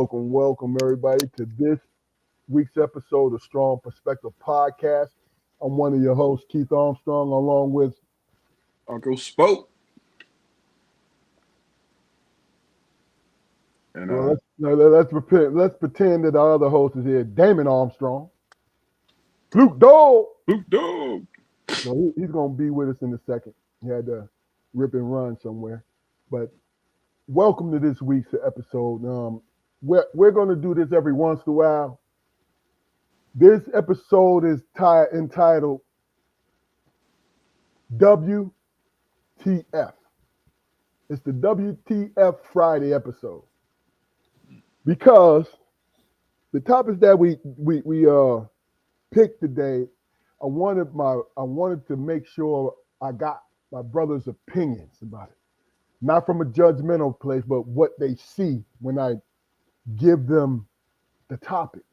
welcome everybody to this week's episode of Strong Perspective Podcast. I'm one of your hosts, Keith Armstrong, along with Uncle Spoke. And let's pretend that our other host is here, Damon Armstrong. Luke Dog. Luke Dog. No, he's gonna be with us in a second. He had to rip and run somewhere. But welcome to this week's episode. We're gonna do this every once in a while. This episode is entitled WTF. It's the WTF Friday episode because the topics that we picked today, I wanted to make sure I got my brother's opinions about it, not from a judgmental place, but what they see when I give them the topics.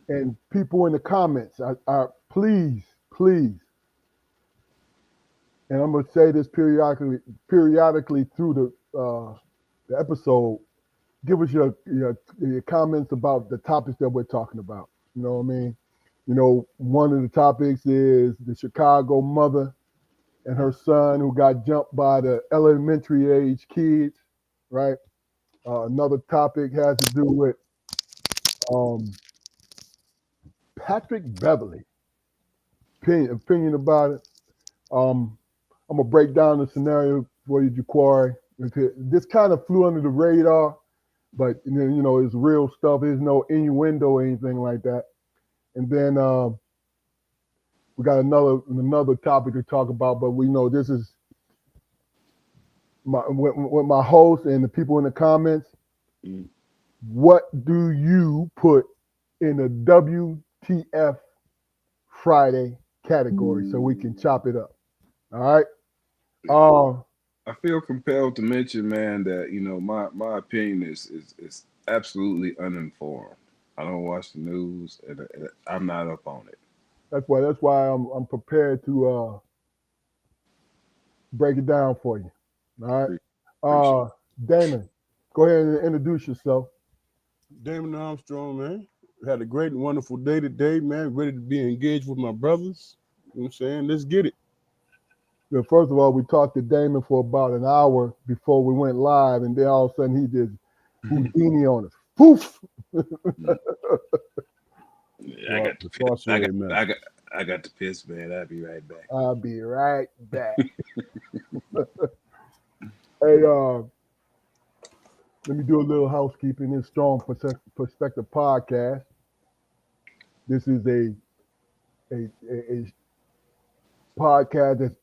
And people in the comments, I please, and I'm gonna say this periodically through the episode. Give us your comments about the topics that we're talking about. You know what I mean? You know, one of the topics is the Chicago mother and her son who got jumped by the elementary age kids, right? Another topic has to do with Patrick Beverley. Opinion about it. I'm gonna break down the scenario for you, Jaquari. This kind of flew under the radar, but you know, it's real stuff. There's no innuendo or anything like that. And then we got another topic to talk about, but we know this is with my host and the people in the comments. What do you put in the WTF Friday category so we can chop it up? All right. I feel compelled to mention, man, that my opinion is absolutely uninformed. I don't watch the news, and I'm not up on it. That's why I'm prepared to break it down for you. All right. Damon, go ahead and introduce yourself. Damon Armstrong, man. Had a great and wonderful day today, man. Ready to be engaged with my brothers. You know what I'm saying? Let's get it. Well, first of all, we talked to Damon for about an hour before we went live, and then all of a sudden he did Houdini on us. Poof! I got to piss, man. I'll be right back. Hey, let me do a little housekeeping in Strong Perspective Podcast. This is a podcast that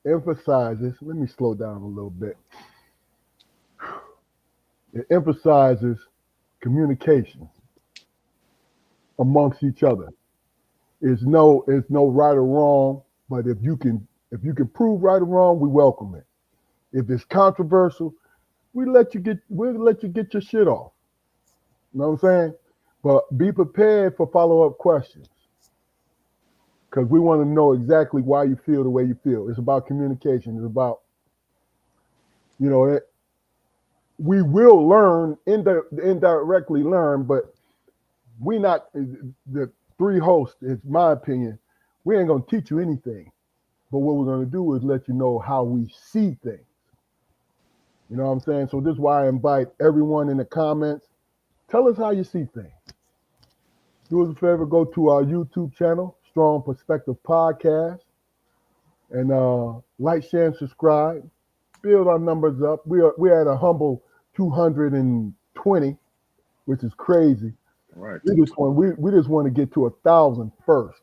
emphasizes, let me slow down a little bit. It emphasizes communication amongst each other. It's no right or wrong, but if you can prove right or wrong, we welcome it. If it's controversial, we'll let you get your shit off. You know what I'm saying? But be prepared for follow-up questions, because we want to know exactly why you feel the way you feel. It's about communication. It's about, we will learn, indirectly learn, but we not, the three hosts, it's my opinion, we ain't going to teach you anything. But what we're going to do is let you know how we see things. You know what I'm saying? So this is why I invite everyone in the comments. Tell us how you see things. Do us a favor, go to our YouTube channel, Strong Perspective Podcast, and like, share, and subscribe. Build our numbers up. We're at a humble 220, which is crazy. Right. We just want to get to 1,000 first.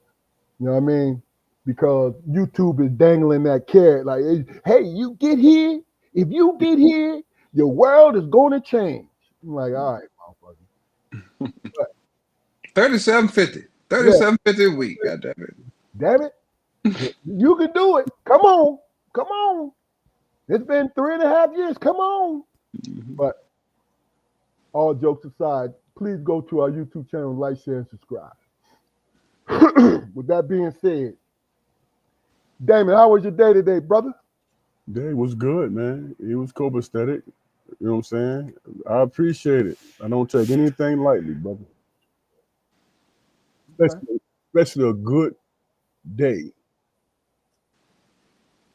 You know what I mean? Because YouTube is dangling that carrot like, hey, you get here. If you get here, your world is going to change. I'm like, all right, motherfucker. 37.50 a week. God damn it. You can do it. Come on. It's been 3.5 years. Come on. But all jokes aside, please go to our YouTube channel, like, share, and subscribe. With that being said, Damon, how was your day today, brother? Day was good, man. It was copacetic. You know what I'm saying? I appreciate it. I don't take anything lightly, brother. Okay. Especially a good day.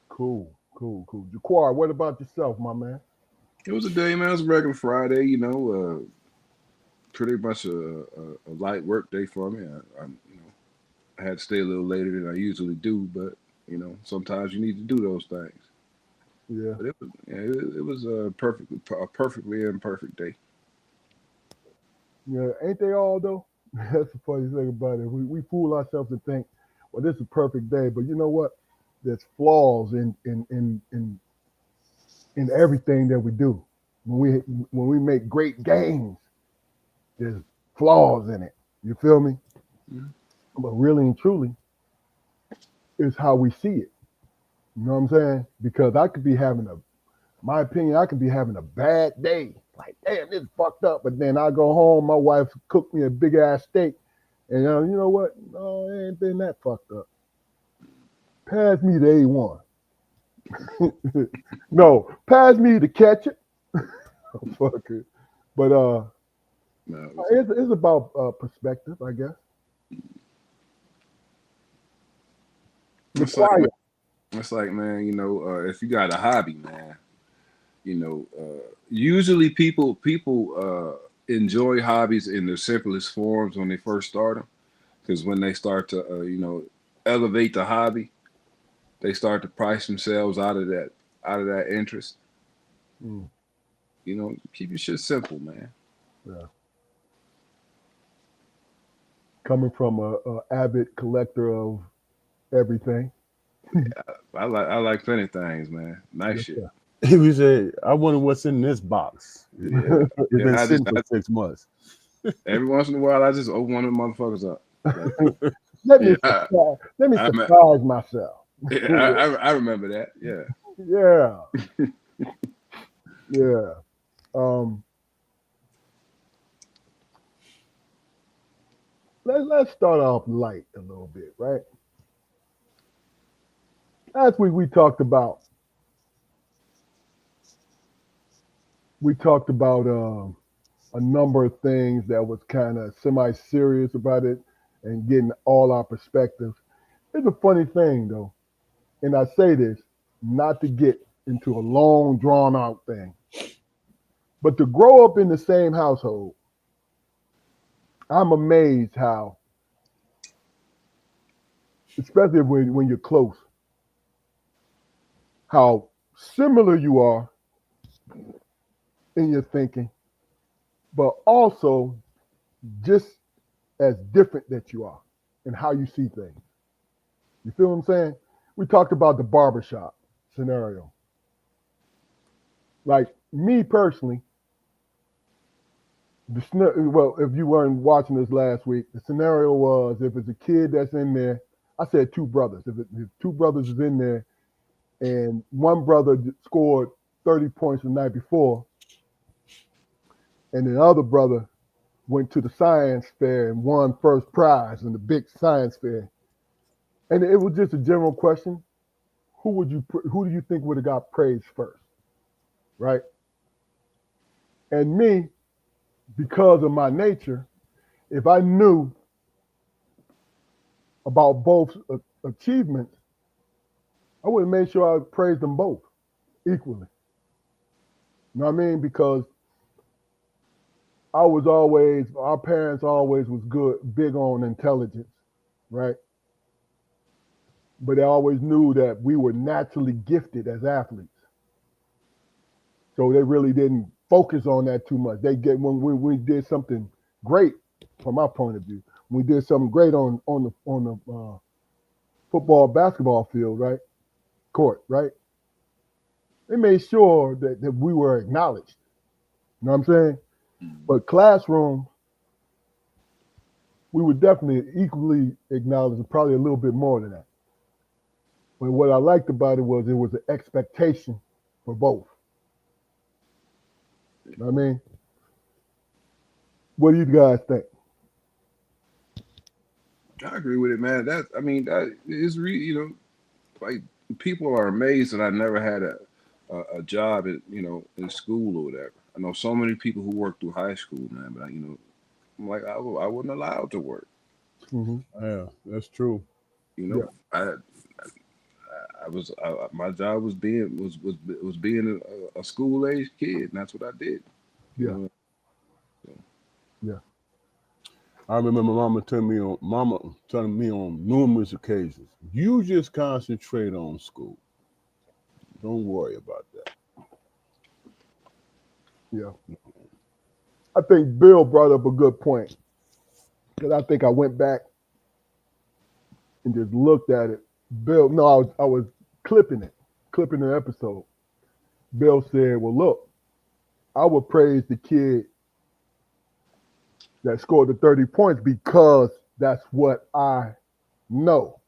Cool. Jaquar, what about yourself, my man? It was a day, man. It was a regular Friday, pretty much a light work day for me. I had to stay a little later than I usually do, but sometimes you need to do those things. Yeah. But it was a perfectly imperfect day. Yeah. Ain't they all though? That's the funny thing about it. We fool ourselves and think, well, this is a perfect day, but you know what? There's flaws in everything that we do. When we make great gains, there's flaws in it. You feel me? Mhm. But really and truly, it's how we see it. You know what I'm saying? Because my opinion, I could be having a bad day. Like, damn, this is fucked up. But then I go home, my wife cooked me a big ass steak. And you know what? No, it ain't been that fucked up. Pass me the A1. No, pass me the ketchup. Fuck it. But No, it's about perspective, I guess. The it's like, man, quiet. if you got a hobby, man, usually people enjoy hobbies in their simplest forms when they first start them, because when they start to elevate the hobby, they start to price themselves out of that interest. Mm, Keep your shit simple, man. yeah. Coming from a avid collector of everything. I like plenty things, man. Nice Yes, shit. sir. He would say, I wonder what's in this box. Yeah, It's yeah. been sitting for 6 months. Every once in a while, I just open one of the motherfuckers up. Like, let me yeah, surprise. Let me I, I, surprise myself. I remember that. Yeah. Yeah, yeah. Um, let's start off light a little bit, right? Last week we talked about a number of things that was kind of semi-serious about it and getting all our perspectives. It's a funny thing though, and I say this not to get into a long drawn out thing, but to grow up in the same household, I'm amazed how, especially when you're close, how similar you are in your thinking, but also just as different that you are in how you see things. You feel what I'm saying? We talked about the barbershop scenario. Like me personally, well, if you weren't watching this last week, the scenario was if it's a kid that's in there, I said two brothers. If two brothers is in there and one brother scored 30 points the night before, and the other brother went to the science fair and won first prize in the big science fair. And it was just a general question: who do you think would have got praised first, right? And me, because of my nature, if I knew about both achievements, I would have made sure I praised them both equally. You know what I mean? Because our parents always was big on intelligence, right? But they always knew that we were naturally gifted as athletes. So they really didn't focus on that too much. They get when we did something great, from my point of view, we did something great on the football basketball field, right? Court, right? They made sure that we were acknowledged. You know what I'm saying? But classroom, we were definitely equally acknowledged, and probably a little bit more than that. But what I liked about it was an expectation for both. You know what I mean? What do you guys think? I agree with it, man. That is like people are amazed that I never had a a job at in school or whatever. I know so many people who work through high school, man, but I'm like I wasn't allowed to work. Hmm. Yeah, that's true. You Yeah. know, my job was being a school age kid, and that's what I did. You Yeah. know, Yeah. I remember mama telling me on numerous occasions, you just concentrate on school. Don't worry about that. Yeah. I think Bill brought up a good point because I think I went back and just looked at it. Bill, no, I was clipping the episode. Bill said, "Well, look, I would praise the kid that scored the 30 points because that's what I know.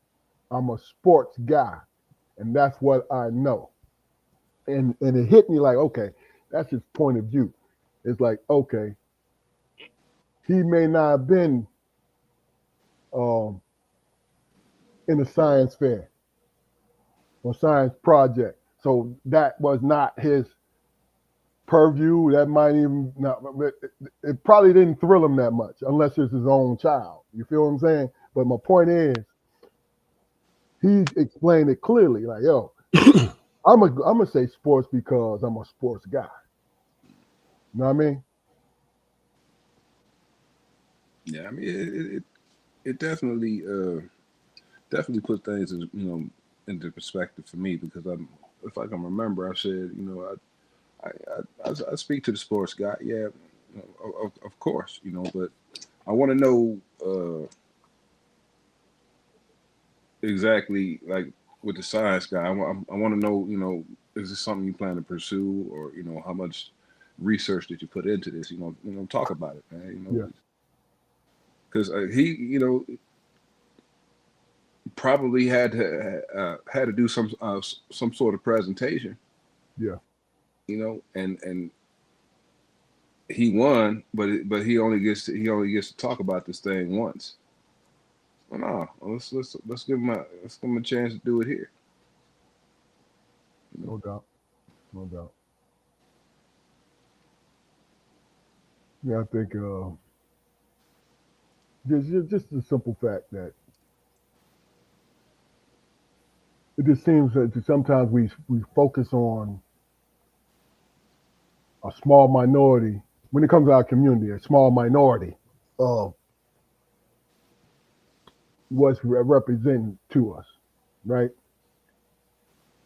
I'm a sports guy, and that's what I know." And it hit me like, okay, that's his point of view. It's like, okay, he may not have been um, in a science fair or science project, so that was not his purview. That might even not. It probably didn't thrill him that much, unless it's his own child. You feel what I'm saying? But my point is, he explained it clearly. Like, yo, I'm gonna say sports because I'm a sports guy. You know what I mean? yeah, I mean it definitely put things into perspective for me because if I can remember, I said I speak to the sports guy, yeah, of course, but I want to know exactly like with the science guy. I want to know, is this something you plan to pursue, or how much research did you put into this? Talk about it, man. Yeah, Because he, probably had to do some sort of presentation, yeah. and he won, but he only gets to talk about this thing once. Well, no, let's give him a chance to do it here. No doubt, no doubt. Yeah, I think just the simple fact that it just seems that sometimes we focus on a small minority when it comes to our community, a small minority of what's represented to us, right?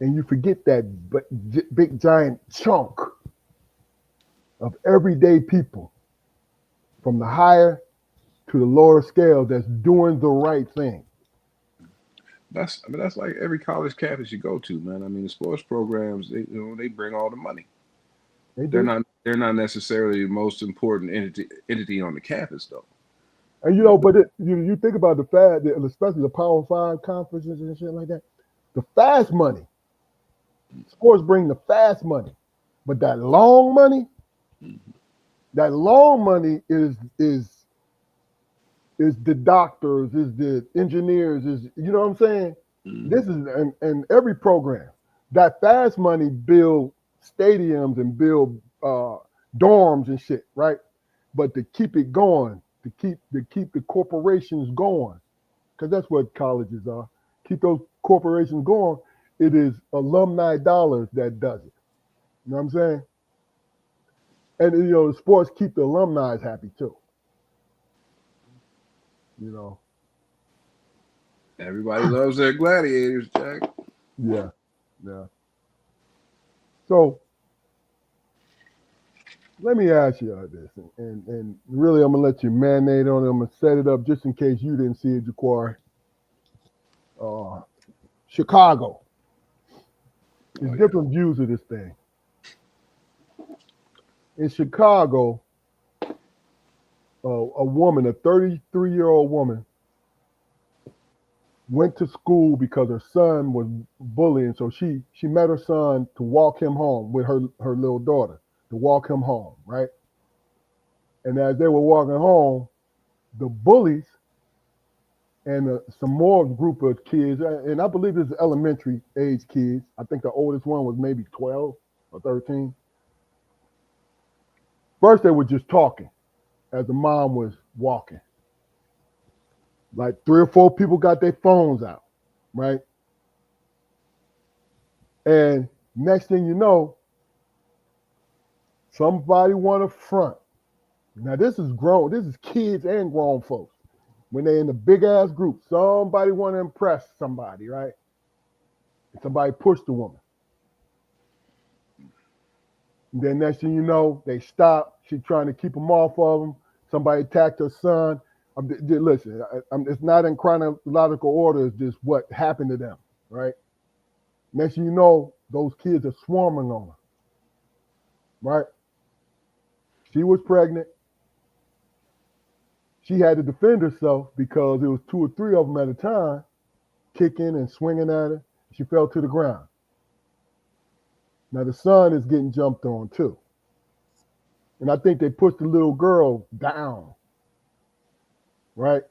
And you forget that big giant chunk of everyday people from the higher to the lower scale that's doing the right thing. That's like every college campus you go to, man. I mean, the sports programs they bring all the money. They They're do. not they're not necessarily the most important entity on the campus though. And You know, but you think about the fact that especially the Power Five conferences and shit like that, the fast money, sports bring the fast money, but that long money is the doctors, is the engineers, is you know what I'm saying? This is in every program. That fast money build stadiums and build dorms and shit, right? But to keep it going, to keep the corporations going, because that's what colleges are. Keep those corporations going. It is alumni dollars that does it. You know what I'm saying? And sports keep the alumni happy too. You know. everybody loves their gladiators, Jack. Yeah. Yeah. So let me ask you this, and really, I'm gonna let you marinate on it. I'm gonna set it up just in case you didn't see it, Jaquari. Uh, Chicago. There's Oh yeah, different views of this thing. In Chicago, a woman, a 33-year-old woman, went to school because her son was bullying. So she met her son to walk him home with her little daughter to walk him home, right? And as they were walking home, the bullies and some more group of kids, and I believe it's elementary age kids. I think the oldest one was maybe 12. or 13. First, they were just talking as the mom was walking. Like 3 or 4 people got their phones out, right? And next thing you know, somebody want to front. Now this is grown, this is kids and grown folks. When they're in a big ass group, somebody want to impress somebody, right? And somebody pushed the woman. And then next thing you know, they stop. She trying to keep them off of them. Somebody attacked her son. Listen, it's not in chronological order. It's just what happened to them, right? Next thing you know, those kids are swarming on her, right? She was pregnant. She had to defend herself because it was 2 or 3 of them at a time kicking and swinging at her. She fell to the ground. Now the son is getting jumped on too. And I think they pushed the little girl down, right?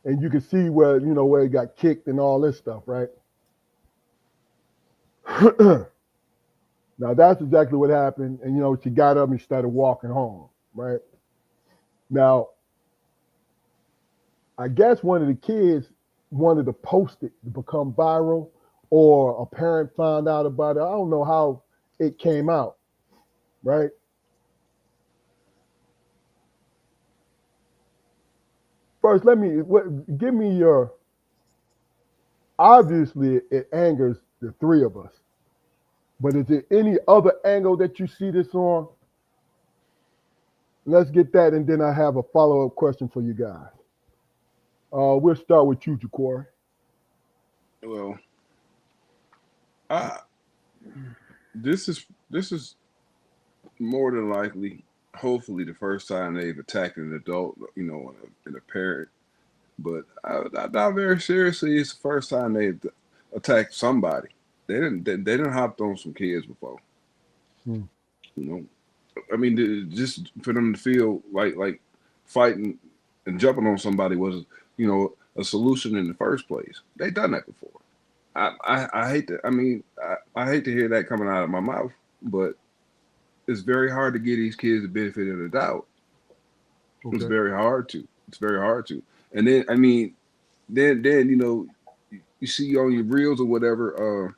And you can see where, where it got kicked and all this stuff, right? Now that's exactly what happened. And, she got up and started walking home, right? Now, I guess one of the kids wanted to post it to become viral, or a parent found out about it. I don't know how it came out, right? First, give me your, obviously it angers the 3 of us, but is there any other angle that you see this on? Let's get that, and then I have a follow-up question for you guys. We'll start with you, Jaquari. Well, this is more than likely, hopefully, the first time they've attacked an adult, and a parent. But I doubt very seriously it's the first time they've attacked somebody. They didn't hopped on some kids before. Hmm. I mean, just for them to feel like fighting and jumping on somebody was, a solution in the first place. They done that before. I hate to. I mean, I hate to hear that coming out of my mouth, but it's very hard to give these kids the benefit of the doubt. Okay. It's very hard to. It's very hard to. And then, I mean, then you see on your reels or whatever,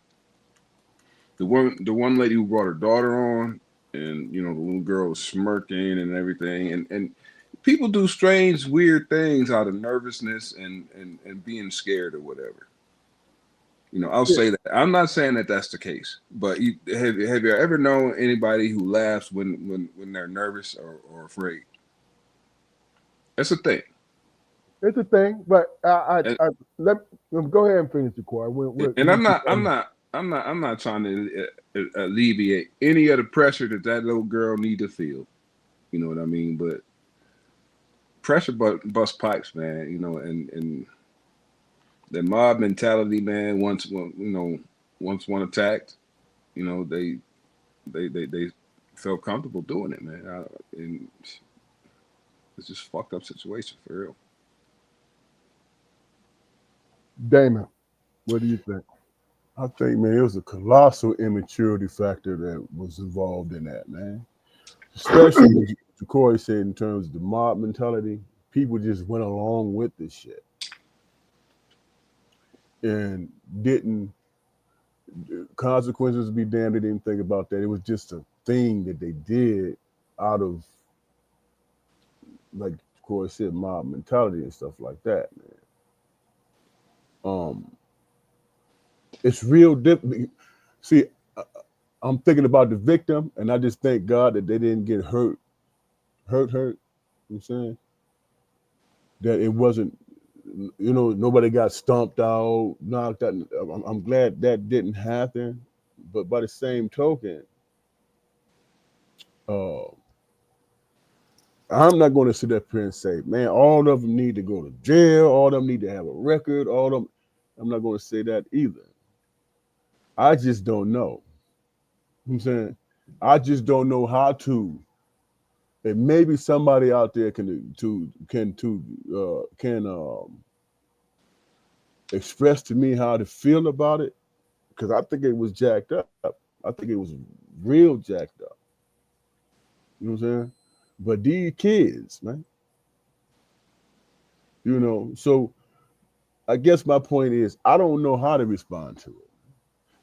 the one lady who brought her daughter on, and the little girl was smirking and everything, and people do strange, weird things out of nervousness and being scared or whatever. I'll say that. I'm not saying that that's the case, but have you ever known anybody who laughs when they're nervous or afraid? That's a thing. It's a thing, but let go ahead and finish, Jaquari. And I'm not trying to alleviate any of the pressure that little girl need to feel. You know what I mean? But pressure bust pipes, man. And the mob mentality, man. Once one attacked, they felt comfortable doing it, man. And it's just fucked up situation for real. Damon, what do you think? I think, man, it was a colossal immaturity factor that was involved in that, man. Especially what Corey said in terms of the mob mentality. People just went along with this shit and didn't. Consequences be damned, they didn't think about that. It was just a thing that they did out of, like Corey said, mob mentality and stuff like that, man. It's real different. See, I'm thinking about the victim, and I just thank God that they didn't get hurt. You know what I'm saying? That it wasn't, nobody got stomped out, knocked out. I'm glad that didn't happen. But by the same token, I'm not going to sit up here and say, man, all of them need to go to jail, all of them need to have a record, all of them. I'm not going to say that either. I just don't know. You know what I'm saying? I just don't know how to. And maybe somebody out there can express to me how to feel about it, because I think it was jacked up. I think it was real jacked up. You know what I'm saying? But these kids, man, so I guess my point is I don't know how to respond to it.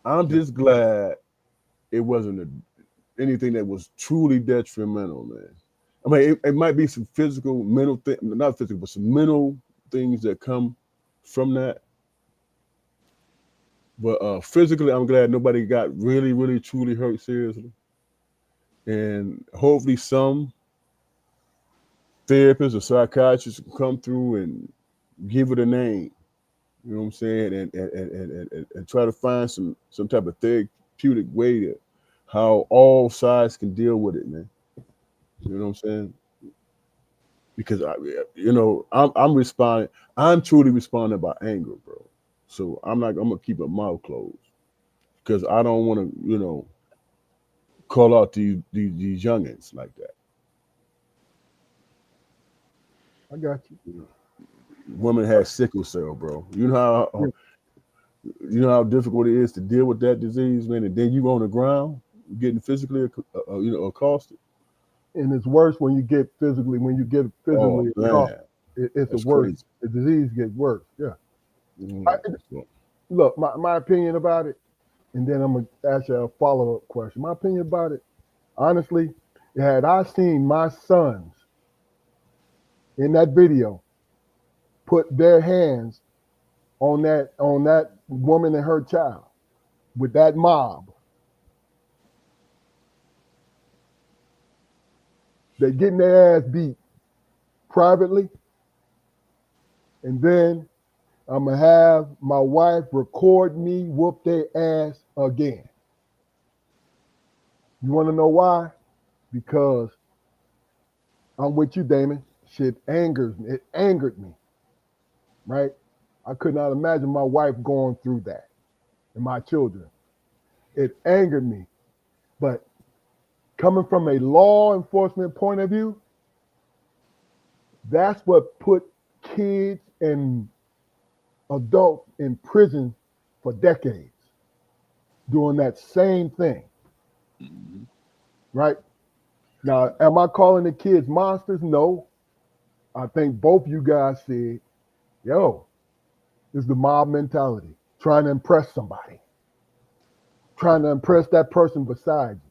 I'm just glad it wasn't anything that was truly detrimental, man. I mean, it might be some physical, mental thing, not physical, but some mental things that come from that. But physically, I'm glad nobody got really, really, truly hurt seriously. And hopefully some therapists or psychiatrists can come through and give it a name. You know what I'm saying? And try to find some type of therapeutic way to how all sides can deal with it, man. You know what I'm saying? Because I'm responding. I'm truly responding by anger, bro. So I'm gonna keep my mouth closed because I don't want to, call out these youngins like that. I got you. Woman has sickle cell, bro. You know how difficult it is to deal with that disease, man. And then you on the ground getting physically, accosted. And it's worse when you get physically Oh assaulted. man, It's a that's worse. crazy. The disease gets worse. Yeah. Mm, I, so, look, my opinion about it, and then I'm gonna ask you a follow-up question. My opinion about it, honestly, had I seen my sons in that video put their hands on that woman and her child with that mob, they getting their ass beat privately, and then I'm gonna have my wife record me whoop their ass again. You want to know why? Because I'm with you, Damon. Shit angers me. It angered me, right? I could not imagine my wife going through that and my children. It angered me. But coming from a law enforcement point of view, that's what put kids and adults in prison for decades doing that same thing, Mhm. right? Now, am I calling the kids monsters? No. I think both you guys said, yo, it's the mob mentality, trying to impress somebody, trying to impress that person beside you.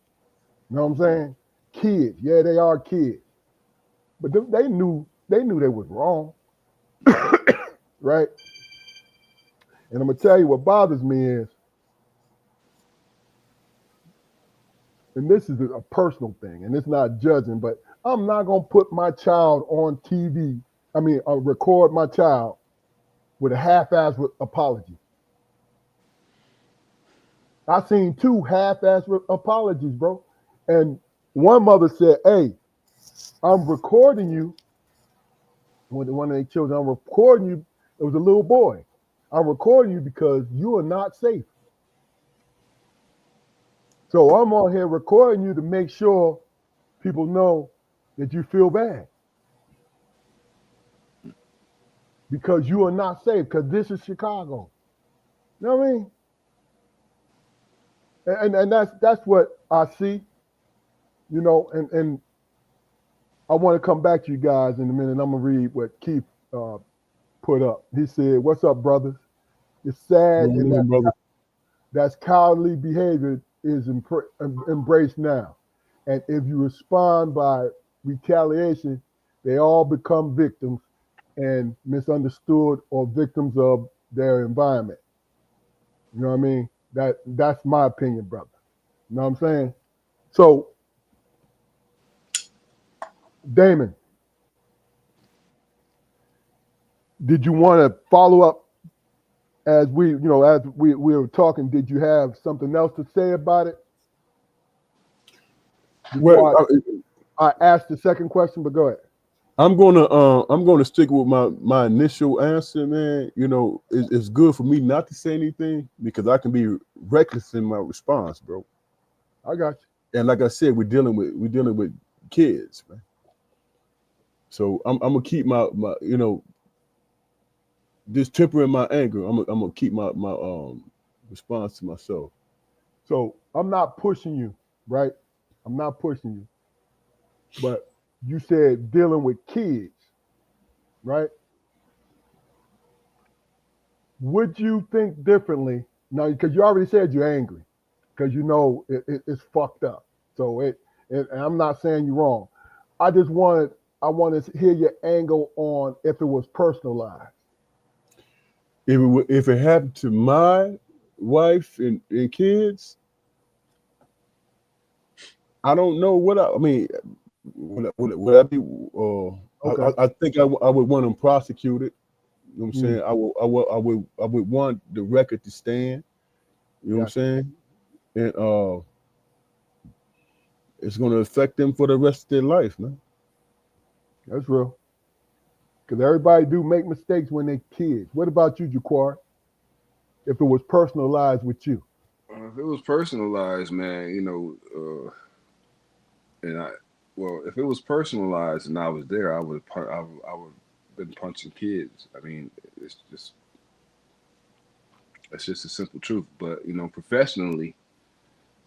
You know what I'm saying? Kids, yeah, they are kids, but they knew they was wrong, right? And I'm gonna tell you what bothers me is, and this is a personal thing, and it's not judging, but I'm not gonna put my child on TV. I mean, record my child with a half-ass apology. I seen two half-ass apologies, bro. And one mother said, "Hey, I'm recording you." With one of their children, I'm recording you. It was a little boy. I'm recording you because you are not safe. So I'm on here recording you to make sure people know that you feel bad because you are not safe. Because this is Chicago. You know what I mean? And that's what I see. And I want to come back to you guys in a minute. I'm gonna read what Keith put up. He said, "What's up, brothers? It's sad, and brother. that's cowardly behavior is embraced now. And if you respond by retaliation, they all become victims and misunderstood or victims of their environment." You know what I mean? That's my opinion, brother. You know what I'm saying? So, Damon, did you want to follow up as we were talking? Did you have something else to say about it Well, before I asked the second question? But go ahead. I'm gonna stick with my initial answer, man. It's good for me not to say anything because I can be reckless in my response, bro. I got And like I said, we're dealing with kids, man. So I'm gonna keep my this tempering my anger. I'm gonna keep my response to myself. So I'm not pushing you, right? I'm not pushing you. But you said dealing with kids, right? Would you think differently? Now, because you already said you're angry, because you know it's fucked up. So and I'm not saying you're wrong. I wanted to hear your angle on if it was personalized. If it happened to my wife and kids, I don't know I mean. Would I be? Okay. I think I would want them prosecuted. You know what I'm Mm, saying? I would want the record to stand. You know what I'm gotcha. saying? And it's going to affect them for the rest of their life, man. That's real. Because everybody do make mistakes when they're kids. What about you, Jaquar? If it was personalized with you? If it was personalized, man, and if it was personalized and I was there, I would been punching kids. I mean, it's just that's just a simple truth. But professionally,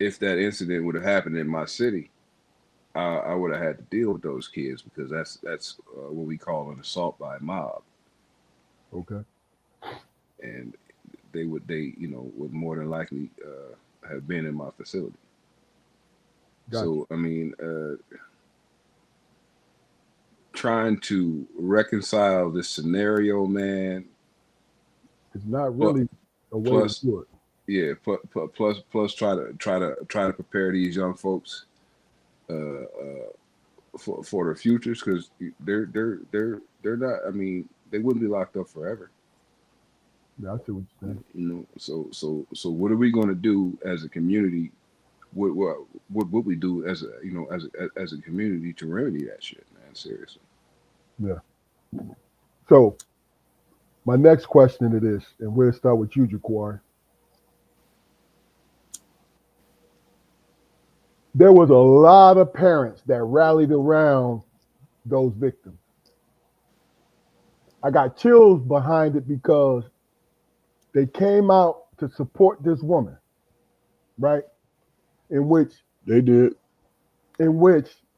if that incident would have happened in my city, I would have had to deal with those kids because that's what we call an assault by a mob, Okay. and would more than likely have been in my facility. Gotcha. So I mean, trying to reconcile this scenario, man. It's not Plus, really a way to plus do it. yeah, plus try to prepare these young folks for their futures because they're not. I mean, they wouldn't be locked up forever. Yeah, I see what you're saying. So what are we going to do as a community? What would we do as a community to remedy that shit, man? Seriously. Yeah. So my next question to this, and we'll start with you, Jaquar. There was a lot of parents that rallied around those victims. I got chills behind it because they came out to support this woman, right? In which They did.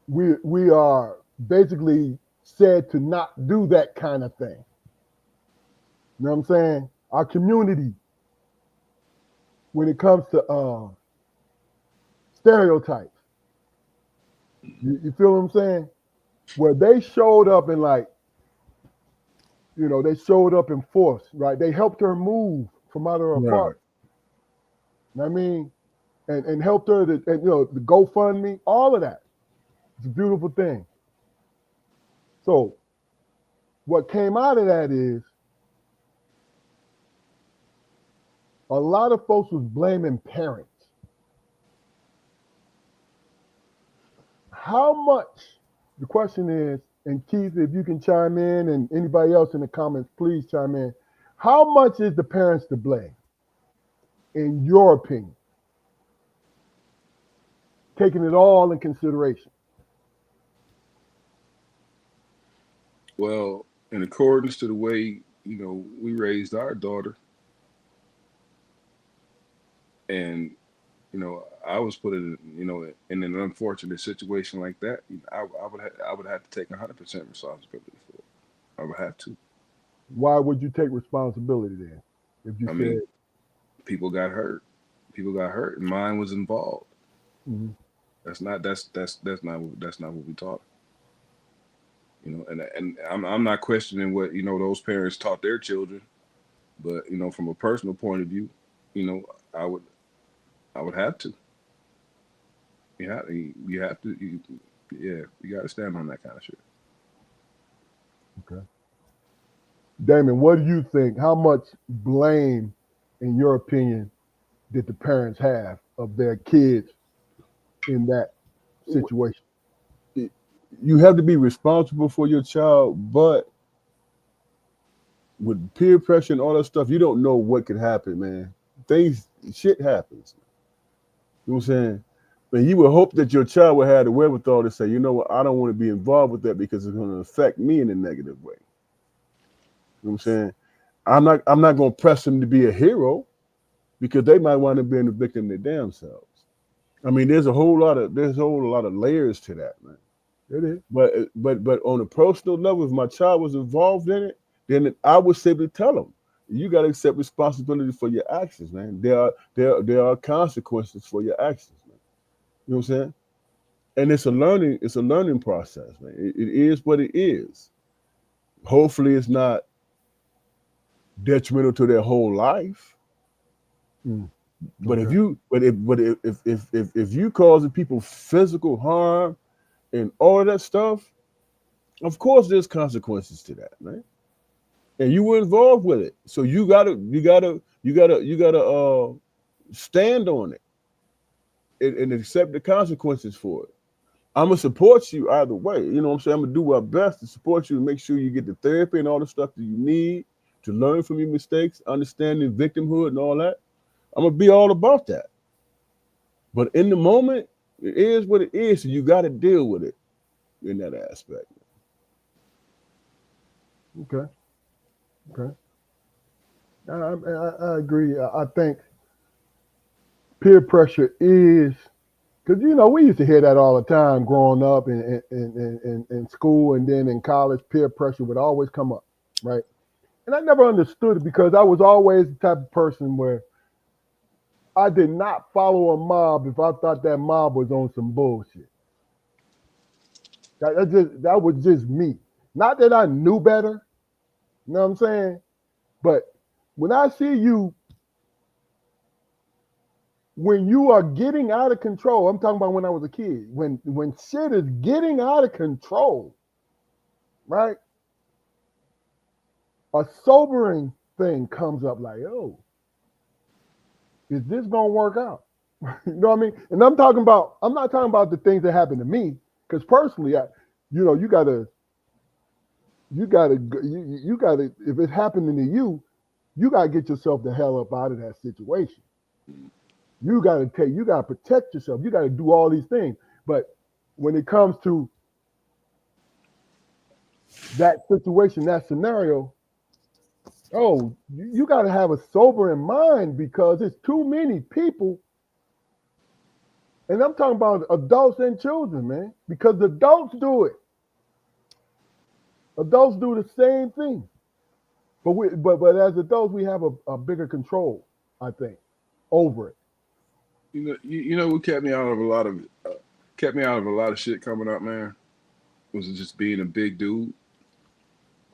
we are basically said to not do that kind of thing. You know what I'm saying? Our community, when it comes to stereotypes, you feel what I'm saying? Where they showed up and they showed up in force, right? They helped her move from out of her Right. apartment. You know what I mean? And helped her the GoFundMe, all of that. It's a beautiful thing. So what came out of that is a lot of folks was blaming parents. How much, the question is, and Keith, if you can chime in, and anybody else in the comments, please chime in. How much is the parents to blame, in your opinion? Taking it all in consideration. Well, in accordance to the way we raised our daughter, and I was put in an unfortunate situation like that, I would have to take 100% responsibility for it. I would have to. Why would you take responsibility then? If you I said, mean, people got hurt. People got hurt, and mine was involved. mhm, That's not what we taught. And I'm not questioning what those parents taught their children, but from a personal point of view, you know, I would I would have to. You have to. Yeah, you got to stand on that kind of shit. okay. Damon, what do you think? How much blame, in your opinion, did the parents have of their kids in that situation? You have to be responsible for your child, but with peer pressure and all that stuff, you don't know what could happen, man. Shit happens. You know what I'm saying? But you would hope that your child would have the wherewithal to say, you know what, I don't want to be involved with that because it's going to affect me in a negative way. You know what I'm saying? I'm not going to press him to be a hero because they might wind up being the victim their damn selves. I mean, there's a whole lot of layers to that, man. It is. But on a personal level, if my child was involved in it, then I would simply tell them, you got to accept responsibility for your actions, man. There are consequences for your actions, man. You know what I'm saying? And it's a learning process, man. It is what it is. Hopefully, it's not detrimental to their whole life. But Okay. if you causing people physical harm and all of that stuff, of course there's consequences to that, man. And you were involved with it, so you gotta stand on it and accept the consequences for it. I'm gonna support you either way. You know what I'm saying? I'm gonna do my best to support you and make sure you get the therapy and all the stuff that you need to learn from your mistakes, understanding victimhood and all that. I'm gonna be all about that. But in the moment, it is what it is, so you got to deal with it in that aspect. Okay. Okay. I agree. I think peer pressure is because we used to hear that all the time growing up in school, and then in college. Peer pressure would always come up, right? And I never understood it because I was always the type of person where I did not follow a mob if I thought that mob was on some bullshit. That was just me. Not that I knew better, you know what I'm saying? But when I see you, when you are getting out of control, I'm talking about when I was a kid, when shit is getting out of control, right? A sobering thing comes up like, oh, is this gonna work out? You know what I mean? And I'm not talking about the things that happen to me, because personally, you gotta, if it's happening to you, you gotta get yourself the hell up out of that situation. You gotta protect yourself. You gotta do all these things. But when it comes to that situation, that scenario, oh, you gotta have a sober in mind because it's too many people. And I'm talking about adults and children, man, because adults do it. Adults do the same thing. But as adults, we have a bigger control, I think, over it. What kept me out of a lot of shit coming up, man, was just being a big dude.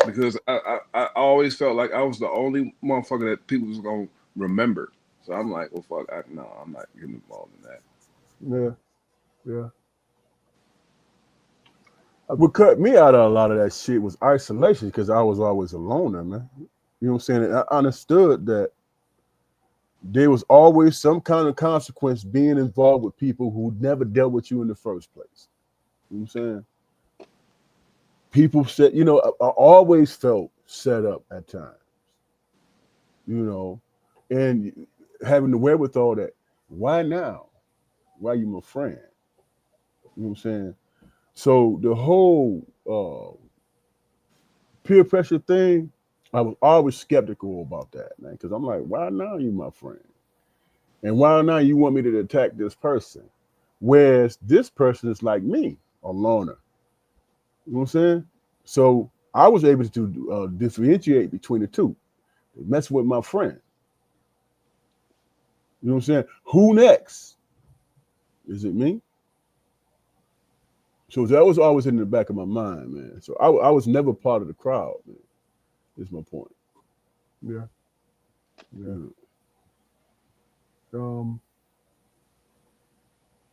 Because I always felt like I was the only motherfucker that people was gonna remember. So I'm like, well, fuck, no, I'm not getting involved in that. Yeah, yeah. What cut me out of a lot of that shit was isolation because I was always a loner, man. You know what I'm saying? And I understood that there was always some kind of consequence being involved with people who never dealt with you in the first place. You know what I'm saying? People said, I always felt set up at times, and having the wherewithal that, why now? Why you my friend? You know what I'm saying? So the whole peer pressure thing, I was always skeptical about that, man, because I'm like, why now you my friend? And why now you want me to attack this person? Whereas this person is like me, a loner. You know what I'm saying? So I was able to differentiate between the two. Mess with my friend. You know what I'm saying? Who next? Is it me? So that was always in the back of my mind, man. So I was never part of the crowd, man. Is my point. Yeah. Yeah.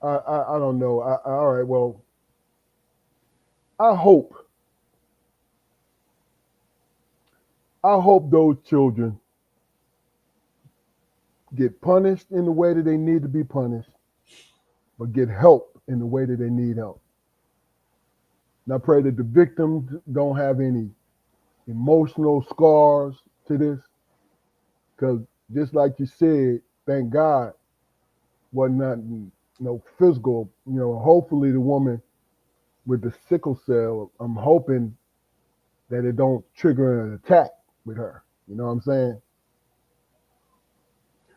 I don't know. All right. Well, I hope those children get punished in the way that they need to be punished, but get help in the way that they need help. And I pray that the victims don't have any emotional scars to this, because just like you said, thank God, wasn't nothing, no physical. Hopefully the woman with the sickle cell, I'm hoping that it don't trigger an attack with her. You know what I'm saying?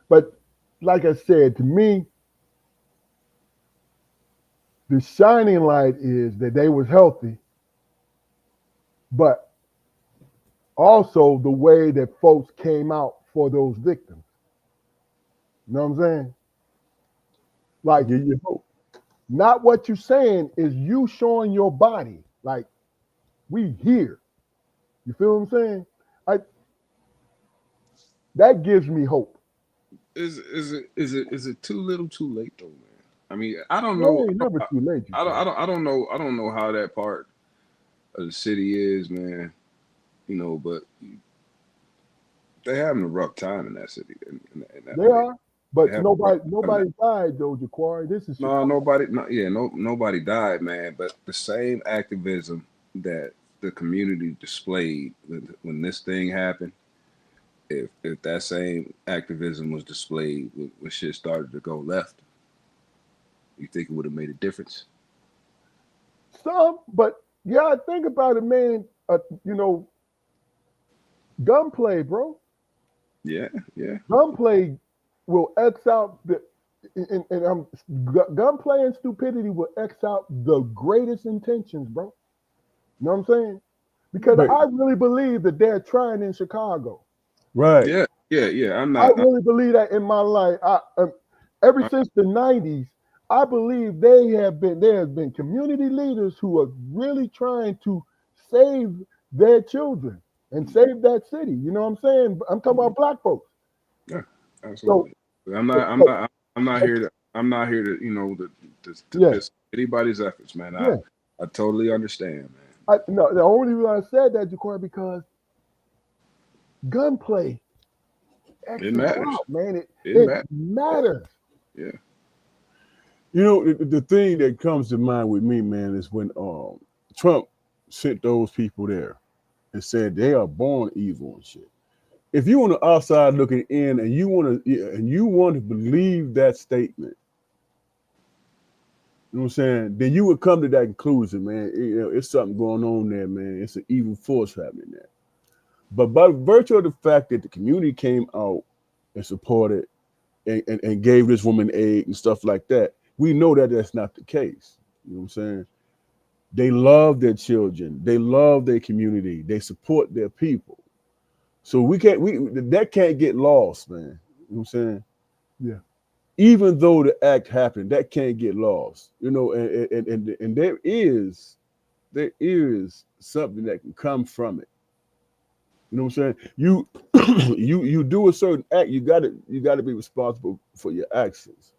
But like I said, to me, the shining light is that they was healthy, but also the way that folks came out for those victims. You know what I'm saying? Like, Give you hope. not what you're saying is you showing your body, like, we here. You feel what I'm saying? That gives me hope. Is it too little, too late though, man? I mean, I don't know. No, ain't never too late. I don't know how that part of the city is, man. But they having a rough time in that city, in that They place. are, They but having a rough nobody time. died though, Jaquari. This is No, Chicago. nobody. No, yeah, nobody died, man. But the same activism that the community displayed when this thing happened, if that same activism was displayed when shit started to go left, you think it would have made a difference? Some, but yeah, think about it, man. You know, gunplay, bro. Yeah, yeah. Gunplay will X out the, and gunplay and stupidity will X out the greatest intentions, bro. You know what I'm saying? Because But I really believe that they're trying in Chicago. right. Yeah, yeah, yeah. I really believe that in my life. Ever I- since the '90s, I believe there have been community leaders who are really trying to save their children and save that city. You know what I'm saying? I'm talking about black folks. yeah, So, absolutely. I'm not. I'm so not. I'm not here to. I'm not here to. To yeah, piss anybody's efforts, man. I yeah. I totally understand, man. No, the only reason I said that, Jacory, because gunplay It X's matters. out, man. It It matters. matters. Yeah. You know, the thing that comes to mind with me, man, is when Trump sent those people there and said they are born evil and shit. If you on the outside looking in and you want to believe that statement, you know what I'm saying, then you would come to that conclusion, man. It's something going on there, man. It's an evil force happening there. But by virtue of the fact that the community came out and supported and gave this woman aid and stuff like that, we know that that's not the case. You know what I'm saying? They love their children. They love their community. They support their people. So that can't get lost, man. You know what I'm saying? Yeah. Even though the act happened, that can't get lost. And there is something that can come from it. You know what I'm saying? You you do a certain act, you gotta be responsible for your actions.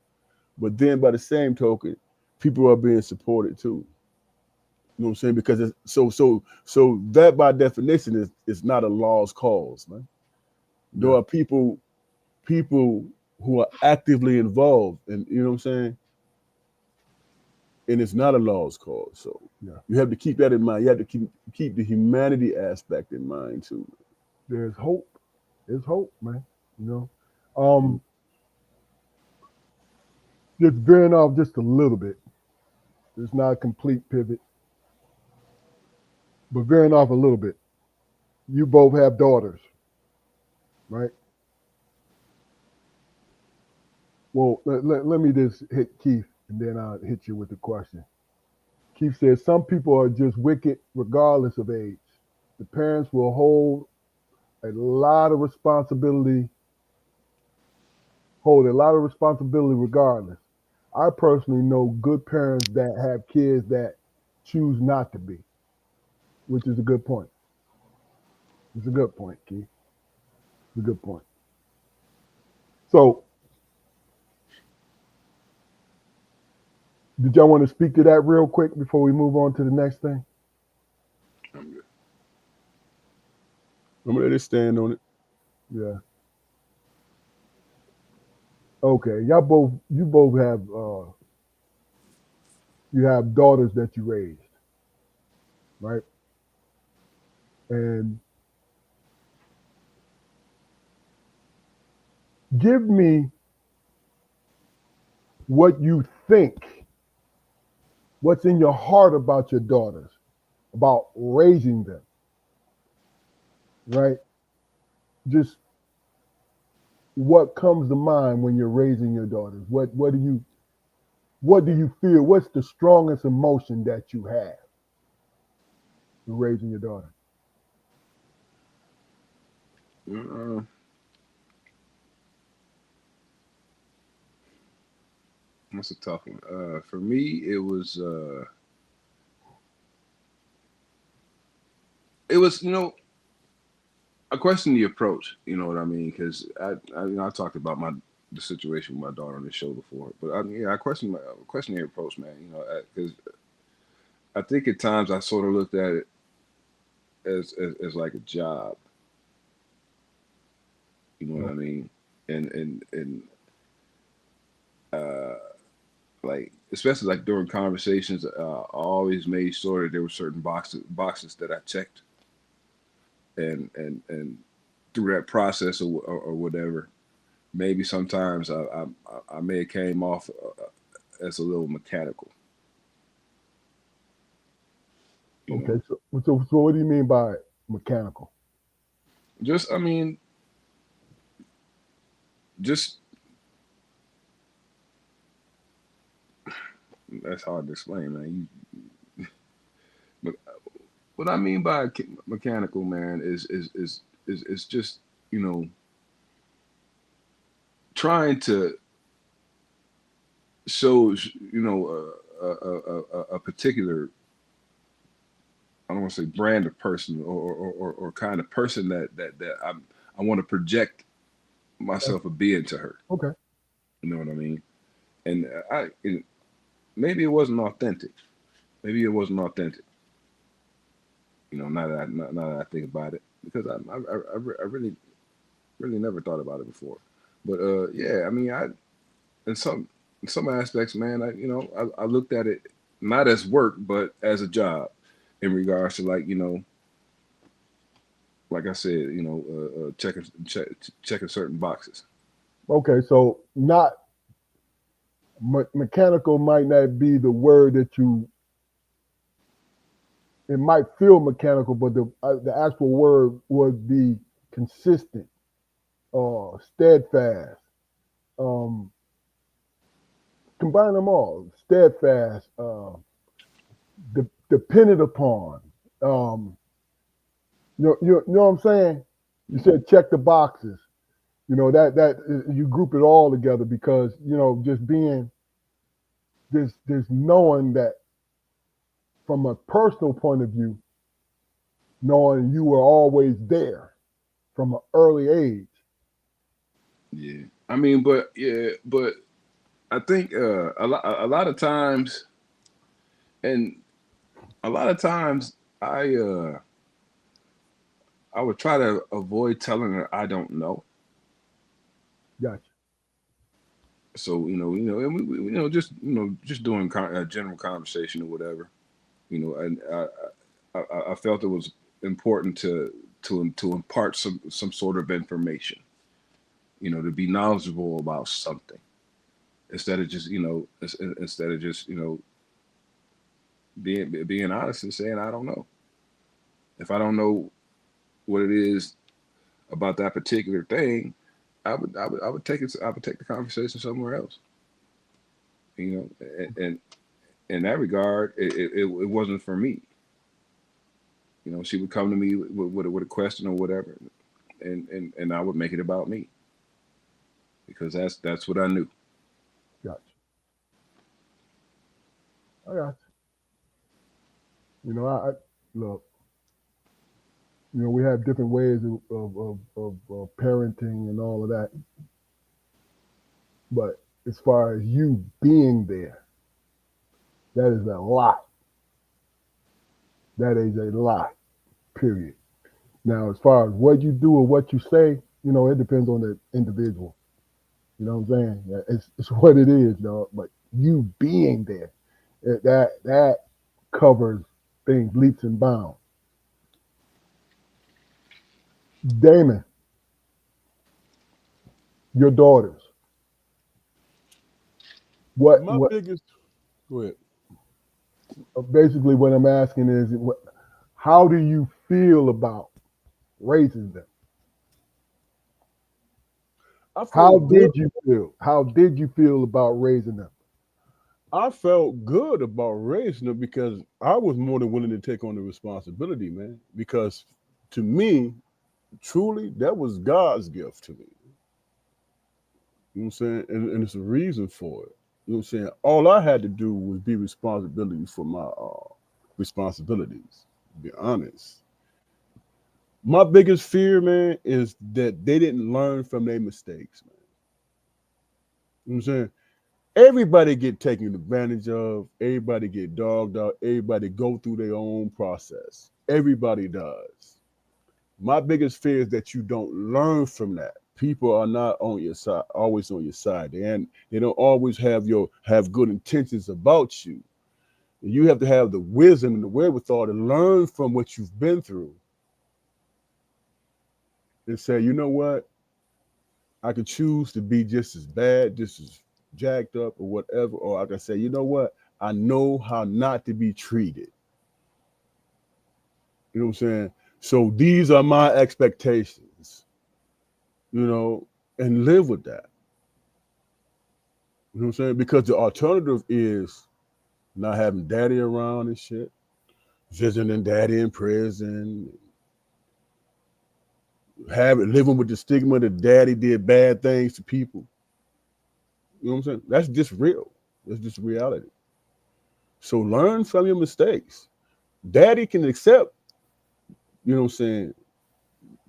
But then by the same token, people are being supported too. You know what I'm saying? Because it's so that by definition is not a lost cause, man. There Yeah. are people who are actively involved, and you know what I'm saying? And it's not a lost cause. So Yeah. you have to keep that in mind. You have to keep the humanity aspect in mind too. There's hope. There's hope, man. You know. Just veering off just a little bit. It's not a complete pivot, but veering off a little bit. You both have daughters, right? Well, let me just hit Keith, and then I'll hit you with the question. Keith says some people are just wicked regardless of age. The parents will hold a lot of responsibility regardless. I personally know good parents that have kids that choose not to be, which is a good point. It's a good point, Keith. It's a good point. So, did y'all want to speak to that real quick before we move on to the next thing? I'm good. I'm gonna let it stand on it. Yeah. Okay. You both have daughters that you raised, right? And give me what you think, what's in your heart about your daughters, about raising them, right? Just what comes to mind when you're raising your daughters? What do you feel? What's the strongest emotion that you have for raising your daughter? Uh, that's a tough one. For me, it was, I question the approach. You know what I mean? Because I talked about the situation with my daughter on the show before, but I question the approach, man. Because I think at times I sort of looked at it as like a job. You know what I mean? And uh, like especially like during conversations, I always made sure that there were certain boxes that I checked, and through that process or whatever, maybe sometimes I may have came off as a little mechanical. You know, Okay, so what do you mean by mechanical? just I mean, just that's hard to explain, man. But what I mean by mechanical, man, is just you know trying to show a particular, I don't want to say brand of person or kind of person that I want to project Okay. myself a being to her. Okay. You know what I mean? And maybe it wasn't authentic. Maybe it wasn't authentic. Now that I think about it, because I really never thought about it before. But yeah, I mean, in some aspects, man, I looked at it not as work, but as a job, in regards to like I said, checking certain boxes. Okay, so not mechanical might not be the word that you. It might feel mechanical, but the actual word would be consistent, steadfast. Um, Combine them all: steadfast, dependent upon. Um, you know what I'm saying? You said check the boxes. You know that you group it all together because just being this knowing that from a personal point of view, knowing you were always there from an early age. Yeah, I mean, but I think a lot of times, and a lot of times, I would try to avoid telling her I don't know. Gotcha. So and just doing a general conversation or whatever. And I felt it was important to impart some sort of information. To be knowledgeable about something instead of just instead of just being honest and saying I don't know. If I don't know what it is about that particular thing, I would take it. I would take the conversation somewhere else. And in that regard, it wasn't for me. She would come to me with a question or whatever, and I would make it about me because that's what I knew. Gotcha. I got you. I look. We have different ways of parenting and all of that. But as far as you being there, that is a lot. That is a lot. Period. Now, as far as what you do or what you say, it depends on the individual. You know what I'm saying? Yeah, it's what it is, dog. But you being there, that covers things leaps and bounds. Damon, your daughters. My What biggest, go ahead. basically what I'm asking is, how do you feel about raising them? I How felt good. did you feel? How did you feel about raising them? I felt good about raising them because I was more than willing to take on the responsibility, man. Because to me, truly, that was God's gift to me. You know what I'm saying? And it's a reason for it. You know what I'm saying? All I had to do was be responsibility for my responsibilities. To be honest. My biggest fear, man, is that they didn't learn from their mistakes, man. You know what I'm saying? Everybody get taken advantage of. Everybody get dogged out. Everybody go through their own process. Everybody does. My biggest fear is that you don't learn from that. People are not on your side, always on your side, and they don't always have good intentions about you. You have to have the wisdom and the wherewithal to learn from what you've been through and say, you know what, I could choose to be just as bad, just as jacked up or whatever, or I can say, you know what, I know how not to be treated. You know what I'm saying? So these are my expectations, you know, and live with that. You know what I'm saying? Because the alternative is not having daddy around and shit, visiting daddy in prison, living with the stigma that daddy did bad things to people. You know what I'm saying? That's just real. That's just reality. So learn from your mistakes. Daddy can accept, you know what I'm saying,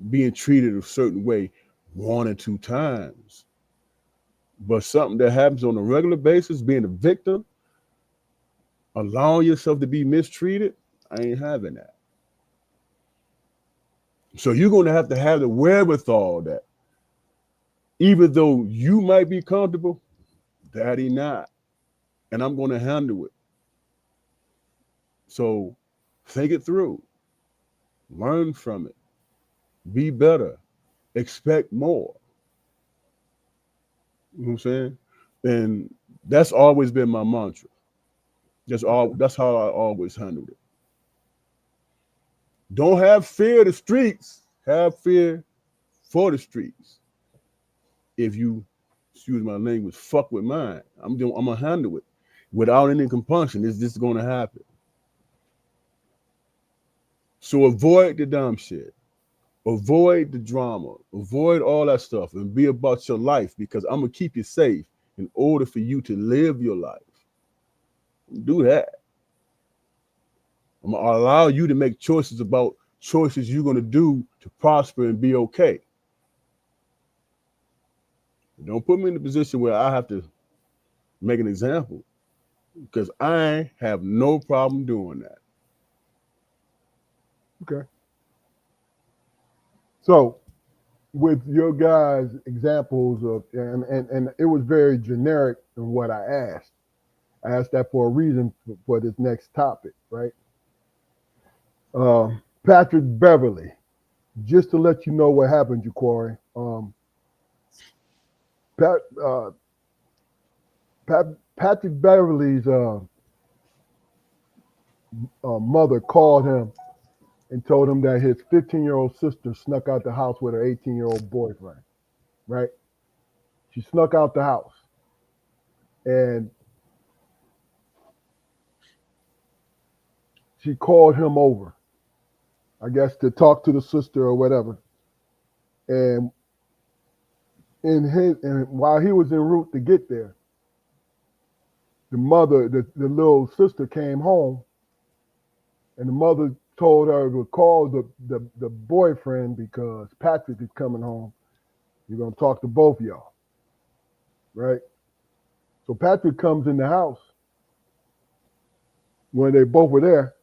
being treated a certain way one or two times. But something that happens on a regular basis, being a victim, allowing yourself to be mistreated, I ain't having that. So you're going to have the wherewithal that even though you might be comfortable, daddy not. And I'm going to handle it. So think it through, learn from it, be better, expect more. You know what I'm saying? And that's always been my mantra. That's how I always handled it. Don't have fear of the streets. Have fear for the streets. If you, excuse my language, fuck with mine, I'm gonna handle it without any compunction. It's just gonna happen. So avoid the dumb shit. Avoid the drama. Avoid all that stuff and be about your life because I'm gonna keep you safe in order for you to live your life. Do that. I'm gonna allow you to make choices about choices you're gonna do to prosper and be okay. Don't put me in a position where I have to make an example because I have no problem doing that. Okay. So with your guys' examples of and it was very generic in what I asked. I asked that for a reason for this next topic, right? Patrick Beverly, just to let you know what happened, Jaquari. Pat, Patrick Beverly's mother called him and told him that his 15-year-old sister snuck out the house with her 18-year-old boyfriend, right? She snuck out the house. And she called him over, I guess, to talk to the sister or whatever. And and while he was en route to get there, the mother, the little sister came home, and the mother told her to call the boyfriend because Patrick is coming home. You're gonna talk to both of y'all, right? So Patrick comes in the house when they both were there,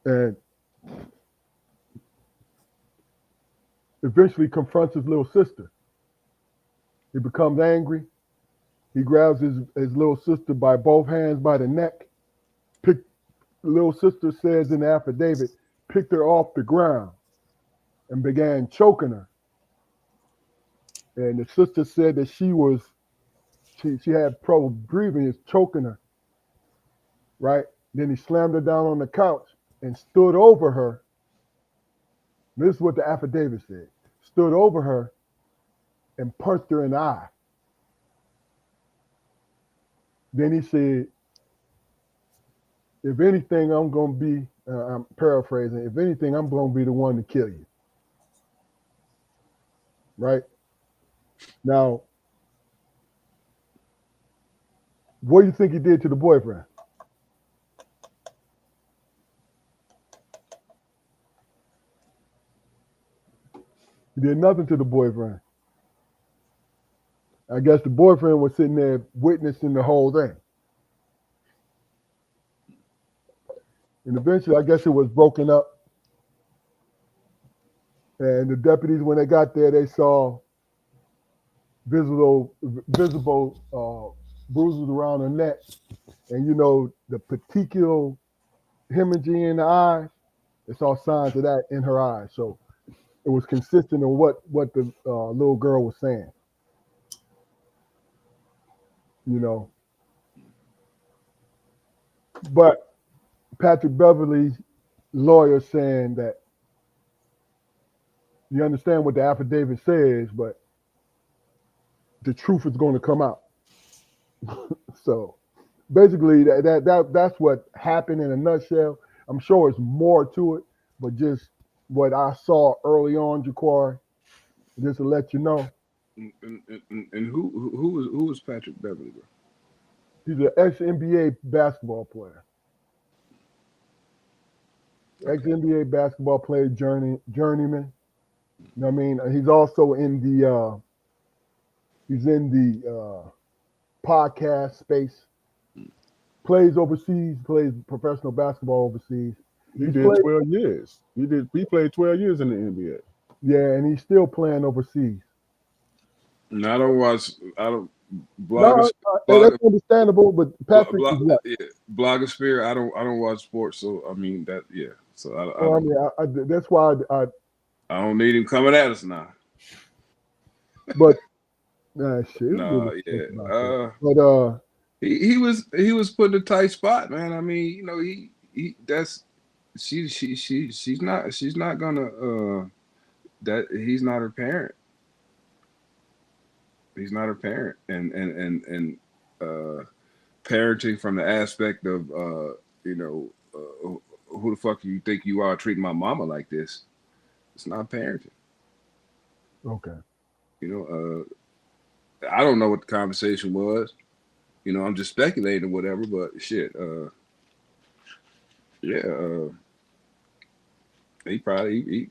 and eventually confronts his little sister. He becomes angry. He grabs his little sister by both hands by the neck. The little sister says in the affidavit, picked her off the ground and began choking her. And the sister said that she had trouble breathing, is choking her, right? Then he slammed her down on the couch and stood over her. This is what the affidavit said. Stood over her and punched her in the eye. Then he said, if anything, I'm going to be, I'm paraphrasing, if anything, I'm going to be the one to kill you. Right? Now, what do you think he did to the boyfriend? He did nothing to the boyfriend. I guess the boyfriend was sitting there witnessing the whole thing. And eventually, I guess it was broken up. And the deputies, when they got there, they saw visible bruises around her neck. And, you know, the petechial hemorrhaging in the eyes, they saw signs of that in her eyes. So it was consistent of what the little girl was saying. You know. But Patrick Beverly's lawyer saying that you understand what the affidavit says, but the truth is going to come out. So basically that's what happened in a nutshell. I'm sure it's more to it, but just what I saw early on, Jaquari, just to let you know. And who was Patrick Beverly, bro? He's an ex-NBA basketball player. Okay. Ex-NBA basketball player, journeyman. You know what I mean? He's also in the podcast space. Plays overseas, plays professional basketball overseas. He did 12 years. He played 12 years in the NBA. Yeah, and he's still playing overseas. And I don't That's understandable, but Patrick is what? Yeah, blogosphere. I don't watch sports, so I mean that. Yeah, so I that's why I don't need him coming at us now. But shit. No, yeah. But he was put in a tight spot, man. I mean, you know, she's not gonna that he's not her parent. He's not her parent, and parenting from the aspect of you know, who the fuck do you think you are treating my mama like this? It's not parenting. Okay. You know, I don't know what the conversation was. You know, I'm just speculating or whatever, but shit, yeah, he probably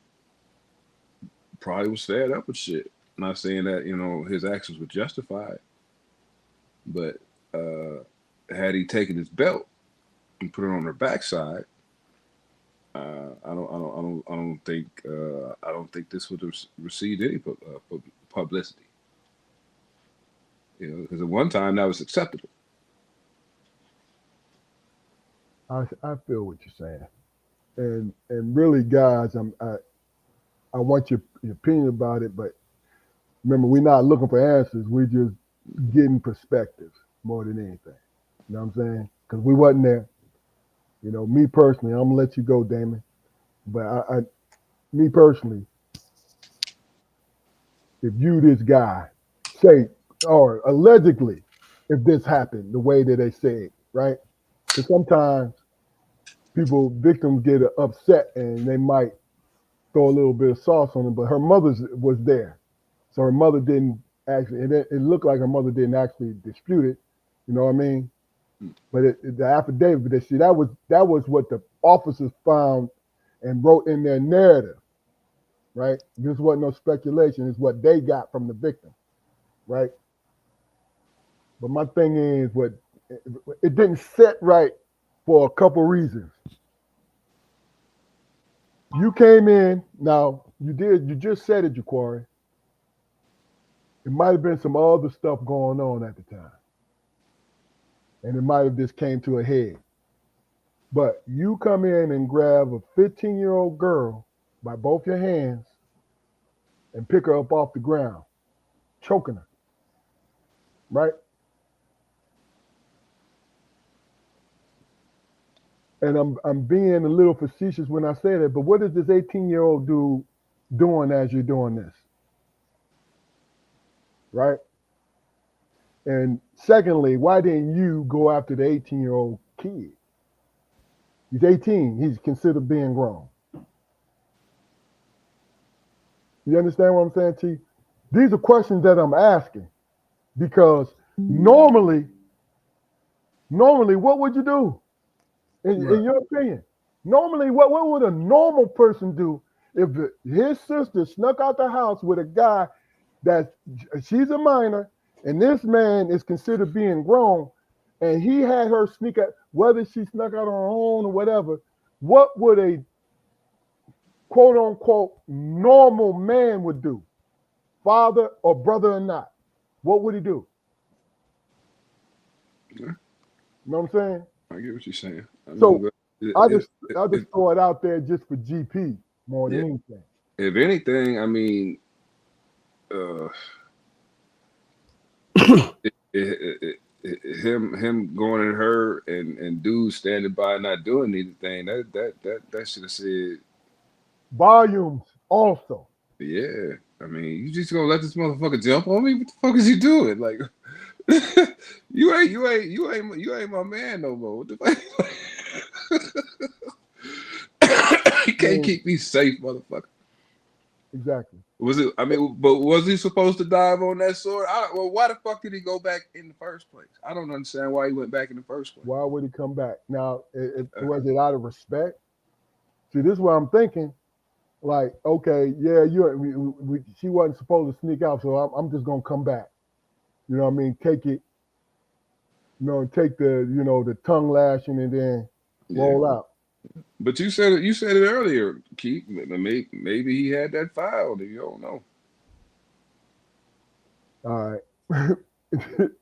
was fed up with shit. Not saying that, you know, his actions were justified, but had he taken his belt and put it on her backside, I don't think this would have received any publicity. You know, because at one time that was acceptable. I feel what you're saying, and really, guys, I want your opinion about it, but remember, we're not looking for answers. We're just getting perspectives more than anything. You know what I'm saying? Because we wasn't there. You know, me personally, I'm gonna let you go, Damon. But me personally, if you, this guy, say, or allegedly, if this happened the way that they say it, right? Because sometimes victims get upset and they might throw a little bit of sauce on them, but her mother was there. So her mother didn't actually, it looked like her mother didn't actually dispute it. You know what I mean? But the affidavit, that was what the officers found and wrote in their narrative, right? This wasn't no speculation. It's what they got from the victim, right? But my thing is, it didn't set right for a couple reasons. You came in, now you just said it, Jaquari. It might have been some other stuff going on at the time. And it might have just came to a head. But you come in and grab a 15-year-old girl by both your hands and pick her up off the ground, choking her, right? And I'm being a little facetious when I say that, but what is this 18-year-old dude doing as you're doing this? right? And secondly, why didn't you go after the 18-year-old kid? He's 18. He's considered being grown. You understand what I'm saying, Chief? These are questions that I'm asking because normally, what would you do in your opinion? Normally, what would a normal person do if his sister snuck out the house with a guy that she's a minor and this man is considered being grown and he had her sneak out, whether she snuck out on her own or whatever, what would a quote unquote normal man would do? Father or brother or not, what would he do? Yeah. You know what I'm saying? I get what you're saying. I mean, So but I if, just throw it out there just for GP more than anything. if anything, I mean, him going at her and dude standing by not doing anything, that should have said Volumes also. yeah. I mean, you just gonna let this motherfucker jump on me? What the fuck is he doing? Like, you ain't my man no more. What the fuck? You can't keep me safe, motherfucker. Exactly. Was it? I mean, but was he supposed to dive on that sword? Well, why the fuck did he go back in the first place? I don't understand why he went back in the first place. Why would he come back? Now, was it out of respect? See, this is what I'm thinking. Like, okay, yeah, she wasn't supposed to sneak out, so I'm just gonna come back. You know what I mean? Take it. Take the tongue lashing and then roll out. But you said it earlier, Keith. Maybe he had that filed. You don't know. All right,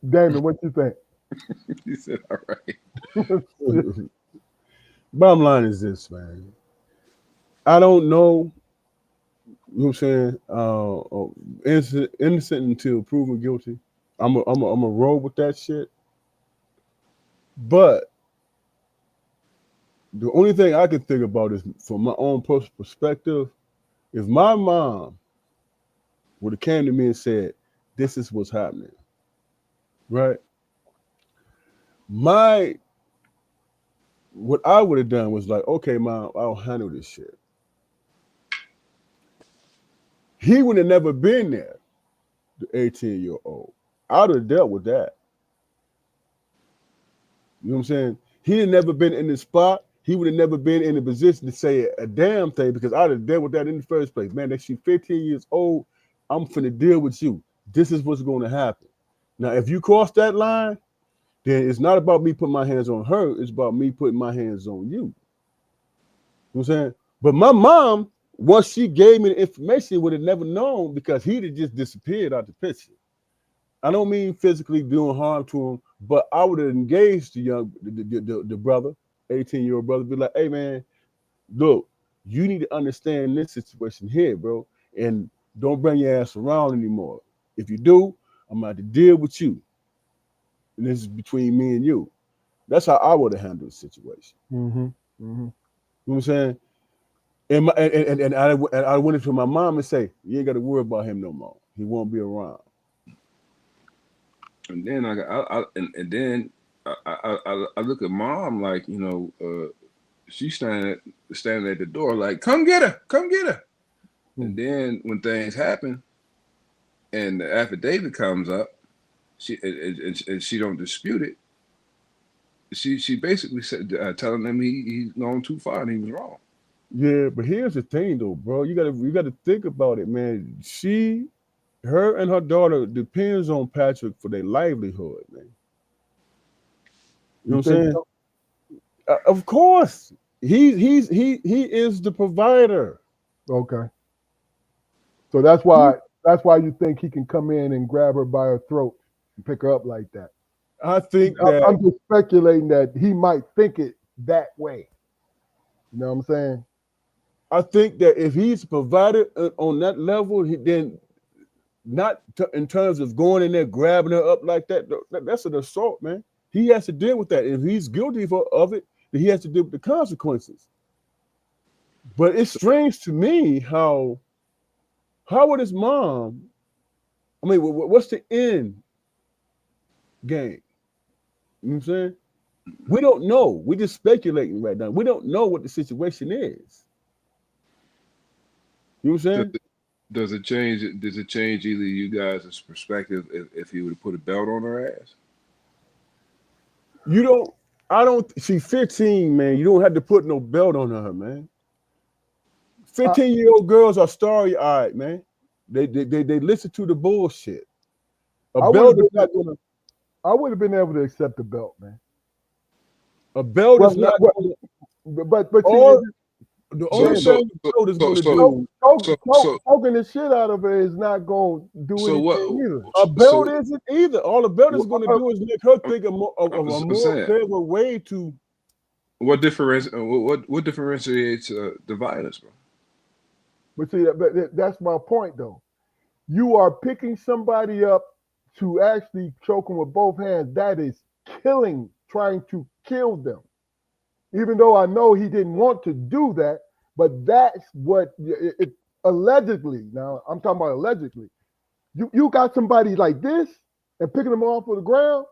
Damon, what you think? He said, "All right." Bottom line is this, man. I don't know. You know what I'm saying? Innocent until proven guilty. I'm a roll with that shit. But the only thing I can think about is from my own personal perspective. If my mom would have came to me and said, "This is what's happening," right? What I would have done was like, "Okay, Mom, I'll handle this shit." He would have never been there, the 18-year-old. I would have dealt with that. You know what I'm saying? He had never been in the spot. He would have never been in a position to say a damn thing because I'd have dealt with that in the first place. Man, that she's 15 years old, I'm finna deal with you. This is what's going to happen. Now, if you cross that line, then it's not about me putting my hands on her. It's about me putting my hands on you. You know what I'm saying? But my mom, once she gave me the information, would have never known because he'd have just disappeared out the picture. I don't mean physically doing harm to him, but I would have engaged the brother, 18-year-old brother, be like, "Hey man, look, you need to understand this situation here, bro, and don't bring your ass around anymore. If you do, I'm about to deal with you. And this is between me and you." That's how I would have handled the situation. Mm-hmm. Mm-hmm. You know what I'm saying? And I went into my mom and say, "You ain't got to worry about him no more. He won't be around." And then I look at Mom like, she's standing at the door like, come get her. And then when things happen and the affidavit comes up, she don't dispute it. She basically said, telling him he's gone too far and he was wrong. Yeah, but here's the thing though, bro. You gotta think about it, man. Her and her daughter depends on Patrick for their livelihood, man. You know what I'm saying? So? Of course, he is the provider. Okay. So that's why you think he can come in and grab her by her throat and pick her up like that. I think that I'm just speculating that he might think it that way. You know what I'm saying? I think that if he's a provider on that level, then not in terms of going in there grabbing her up like that. That's an assault, man. He has to deal with that. If he's guilty of it, then he has to deal with the consequences. But it's strange to me how would his mom I mean, what's the end game? You know what I'm saying? We don't know. We're just speculating right now. We don't know what the situation is. You know what I'm saying? Does it change? Does it change either you guys' perspective if you were to put a belt on her ass? You don't. I don't. She's 15, man. You don't have to put no belt on her, man. 15-year-old girls are starry-eyed, man. They listen to the bullshit. I Belt is not gonna. I would have been able to accept the belt, man. A belt is not. But All, see, the only thing the belt is gonna do. choking the shit out of her is not going to do So what? anything either. A belt isn't either. All a belt is going to do is make her think of a more clever way to. What differentiates the violence, bro? But see, that's my point, though. You are picking somebody up to actually choke them with both hands. That is killing, trying to kill them. Even though I know he didn't want to do that, but that's what it allegedly. Now I'm talking about allegedly. You got somebody like this and picking them off of the ground.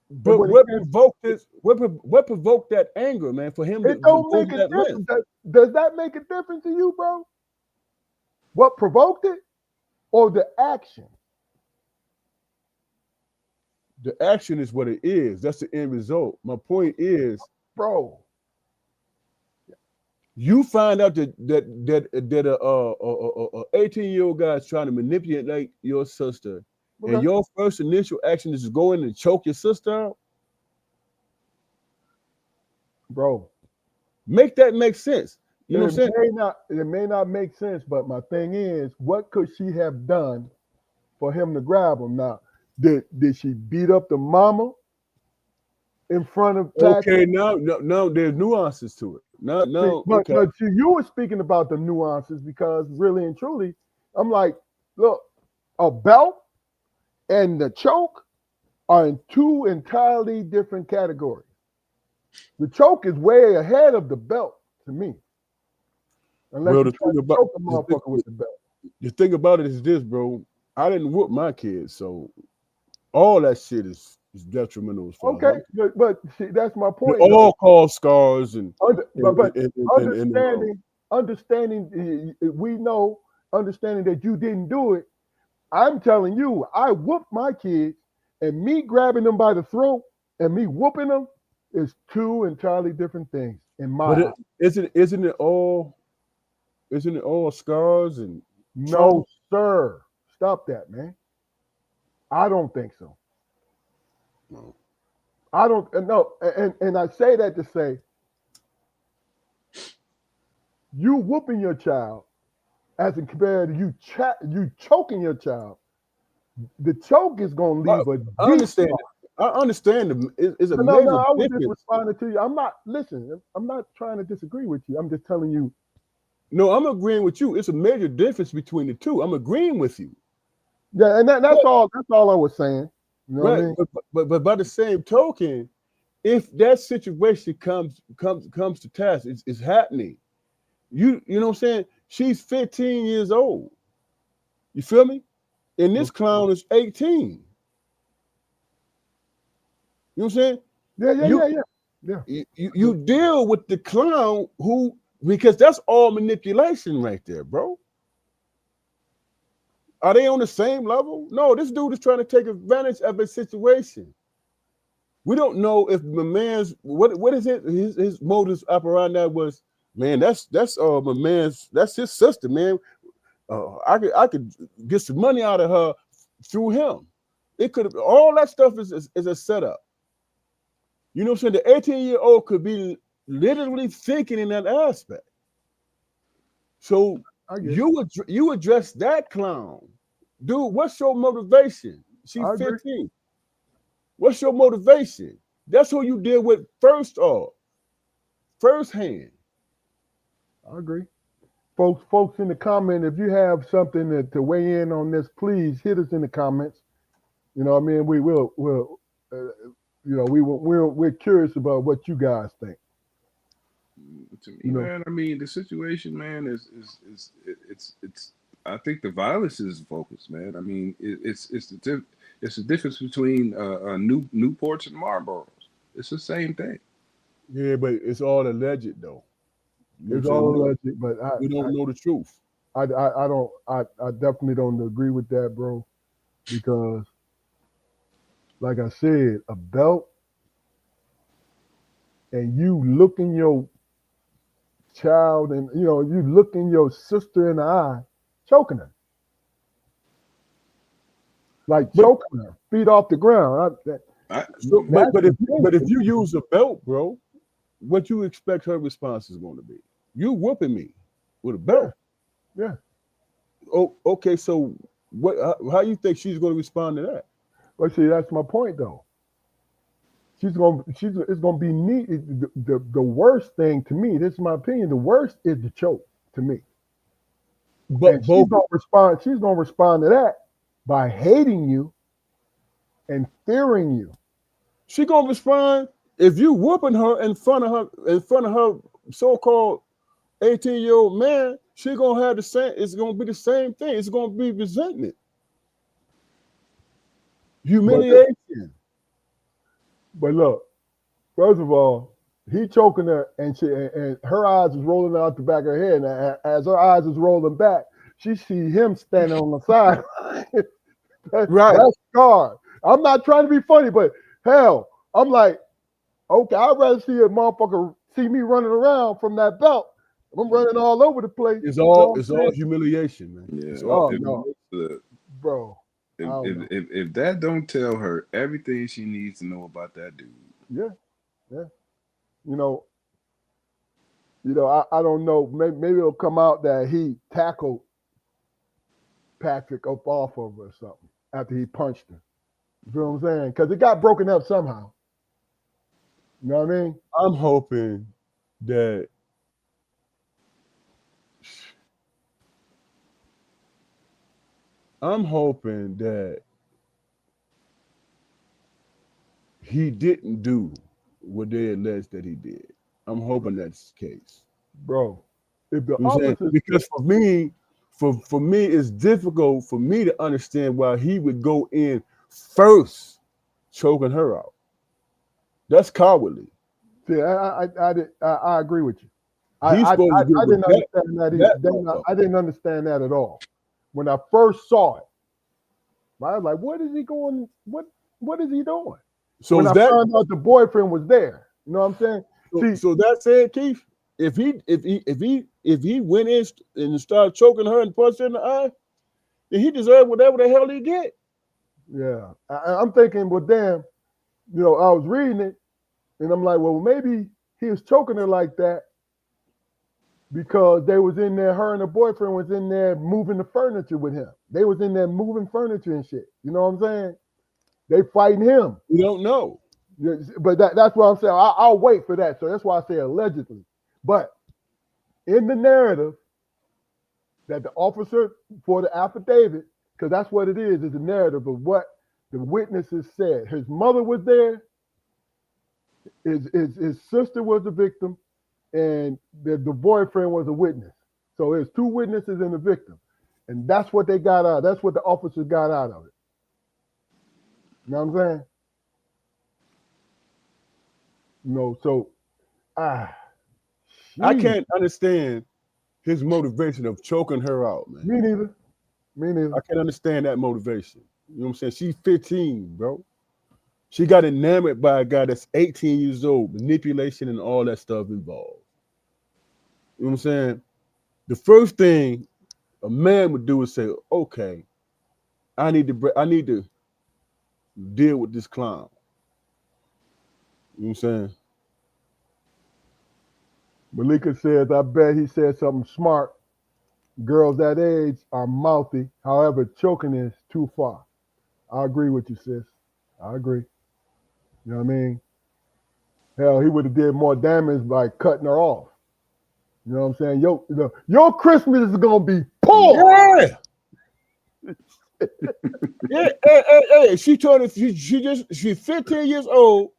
But what provoked this? What provoked that anger, man? For him it don't make a difference. Does that make a difference to you, bro? What provoked it, or the action? The action is what it is. That's the end result. My point is, bro, you find out that a 18-year-old guy is trying to manipulate your sister, and your first initial action is to go in and choke your sister out. Bro, make that make sense. You know what I'm saying? It may not make sense, but my thing is, what could she have done for him to grab him? Now, did she beat up the mama in front of Patrick? Okay, no, there's nuances to it. No, but you were speaking about the nuances because really and truly, I'm like, look, a belt and the choke are in two entirely different categories. The choke is way ahead of the belt to me. Unless you try to choke a motherfucker with the belt. The thing about it is this, bro. I didn't whoop my kids, so all that shit is detrimental. As far okay, but see, that's my point. They all cause scars and understanding. We know, understanding that you didn't do it. I'm telling you, I whooped my kids, and me grabbing them by the throat and me whooping them is two entirely different things. In my eyes. Isn't it all scars and no, sir. Stop that, man. I don't think so. No. I don't no, and I say that to say you whooping your child as compared to you choking your child. The choke is gonna leave I understand. I understand. It's a major difference. I was just responding to you. I'm not trying to disagree with you. I'm just telling you. No, I'm agreeing with you. It's a major difference between the two. I'm agreeing with you. Yeah, and that's all I was saying. You know what I mean? But by the same token, if that situation comes to task, it's happening. You know what I'm saying? She's 15 years old. You feel me? And this clown is 18. You know what I'm saying? Yeah. You deal with the clown because that's all manipulation right there, bro. Are they on the same level? No, this dude is trying to take advantage of a situation. We don't know if the man's what is it? His modus operandi was, man. That's my man's. That's his sister, man. I could get some money out of her through him. It could all that stuff is a setup. You know what I'm saying? The 18-year-old could be literally thinking in that aspect. So you address that clown, dude. What's your motivation? She's 15. What's your motivation? That's who you deal with first hand. I agree. Folks in the comment, if you have something to weigh in on this, please hit us in the comments. You know what I mean? We're curious about what you guys think. To me, man, I mean, the situation, man, it's I think the violence is the focus, man. I mean, it's the difference between Newports and Marlboros. It's the same thing. Yeah, but it's all alleged though. You know It's what I'm all saying? alleged, but We don't know the truth. I don't I definitely don't agree with that, bro, because like I said, a belt and you looking your child and you looking your sister in the eye, choking her, like But choking her, feet off the ground. I, so, That's but the if thing. you use a belt, bro, what you expect her response is going to be? You whooping me with a Yeah, belt. yeah. Oh, okay. So what? How you think she's going to respond to that? But see, that's my point though. It's gonna be neat. The worst thing to me, this is my opinion, the worst is the choke to me. But And she's both gonna respond, to that by hating you and fearing you. she gonna respond if you whooping her in front of her so-called 18-year-old man. She gonna have the same. It's gonna be the same thing. It's gonna be resentment, But humiliation. but look, first of all, he choking her and her eyes is rolling out the back of her head. And as her eyes is rolling back, she see him standing on the side. Right. That's scarred. I'm not trying to be funny, but hell, I'm like, okay, I'd rather see a motherfucker see me running around from that belt. I'm running all over the place. It's You know all what I'm it's all saying? humiliation, man. It's yeah. all Oh If, no, humiliation. bro. I if, don't if, know. if, if that don't tell her everything she needs to know about that dude, Yeah, yeah. You know, I don't know. Maybe it'll come out that he tackled Patrick up off of her or something after he punched her. You feel what I'm saying? Because it got broken up somehow. You know what I mean? I'm hoping that he didn't do what they alleged that he did. I'm hoping that's the case. Bro, if the You know what I'm saying? officers, Because for me, it's difficult for me to understand why he would go in first, choking her out. That's cowardly. see, I agree with you. He's supposed to get I with didn't understand that either. that motherfucker. I didn't understand that at all. When I first saw it, I was like, what is he going, what is he doing? So When is I that found out the boyfriend was there, you know what I'm saying? See, so that said, Keith, if he went in and started choking her and punched her in the eye, then he deserved whatever the hell he get. yeah, I'm thinking, well, damn, I was reading it and I'm like, well, maybe he was choking her like that because they was in there, her and her boyfriend was in there moving the furniture with him. They was in there moving furniture and shit. You know what I'm saying? They fighting him. We don't know. But that's what I'm saying. I'll wait for that. So that's why I say allegedly. But in the narrative that the officer for the affidavit, because that's what it is a narrative of what the witnesses said. His mother was there, his sister was the victim, and the boyfriend was a witness. So there's two witnesses and a victim. And that's what they got out. That's what the officers got out of it. You know what I'm saying? So I geez. can't understand his motivation of choking her out, man. Me neither. Me neither. I can't understand that motivation. You know what I'm saying? She's 15, bro. She got enamored by a guy that's 18 years old, manipulation and all that stuff involved. You know what I'm saying? The first thing a man would do is say, okay, I need to deal with this clown. You know what I'm saying? Malika says, I bet he said something smart. Girls that age are mouthy. However, choking is too far. I agree with you, sis. I agree. You know what I mean? Hell, he would have did more damage by cutting her off. You know what I'm saying? Your Christmas is gonna be poor. Yeah. Yeah, hey, she's 15 years old.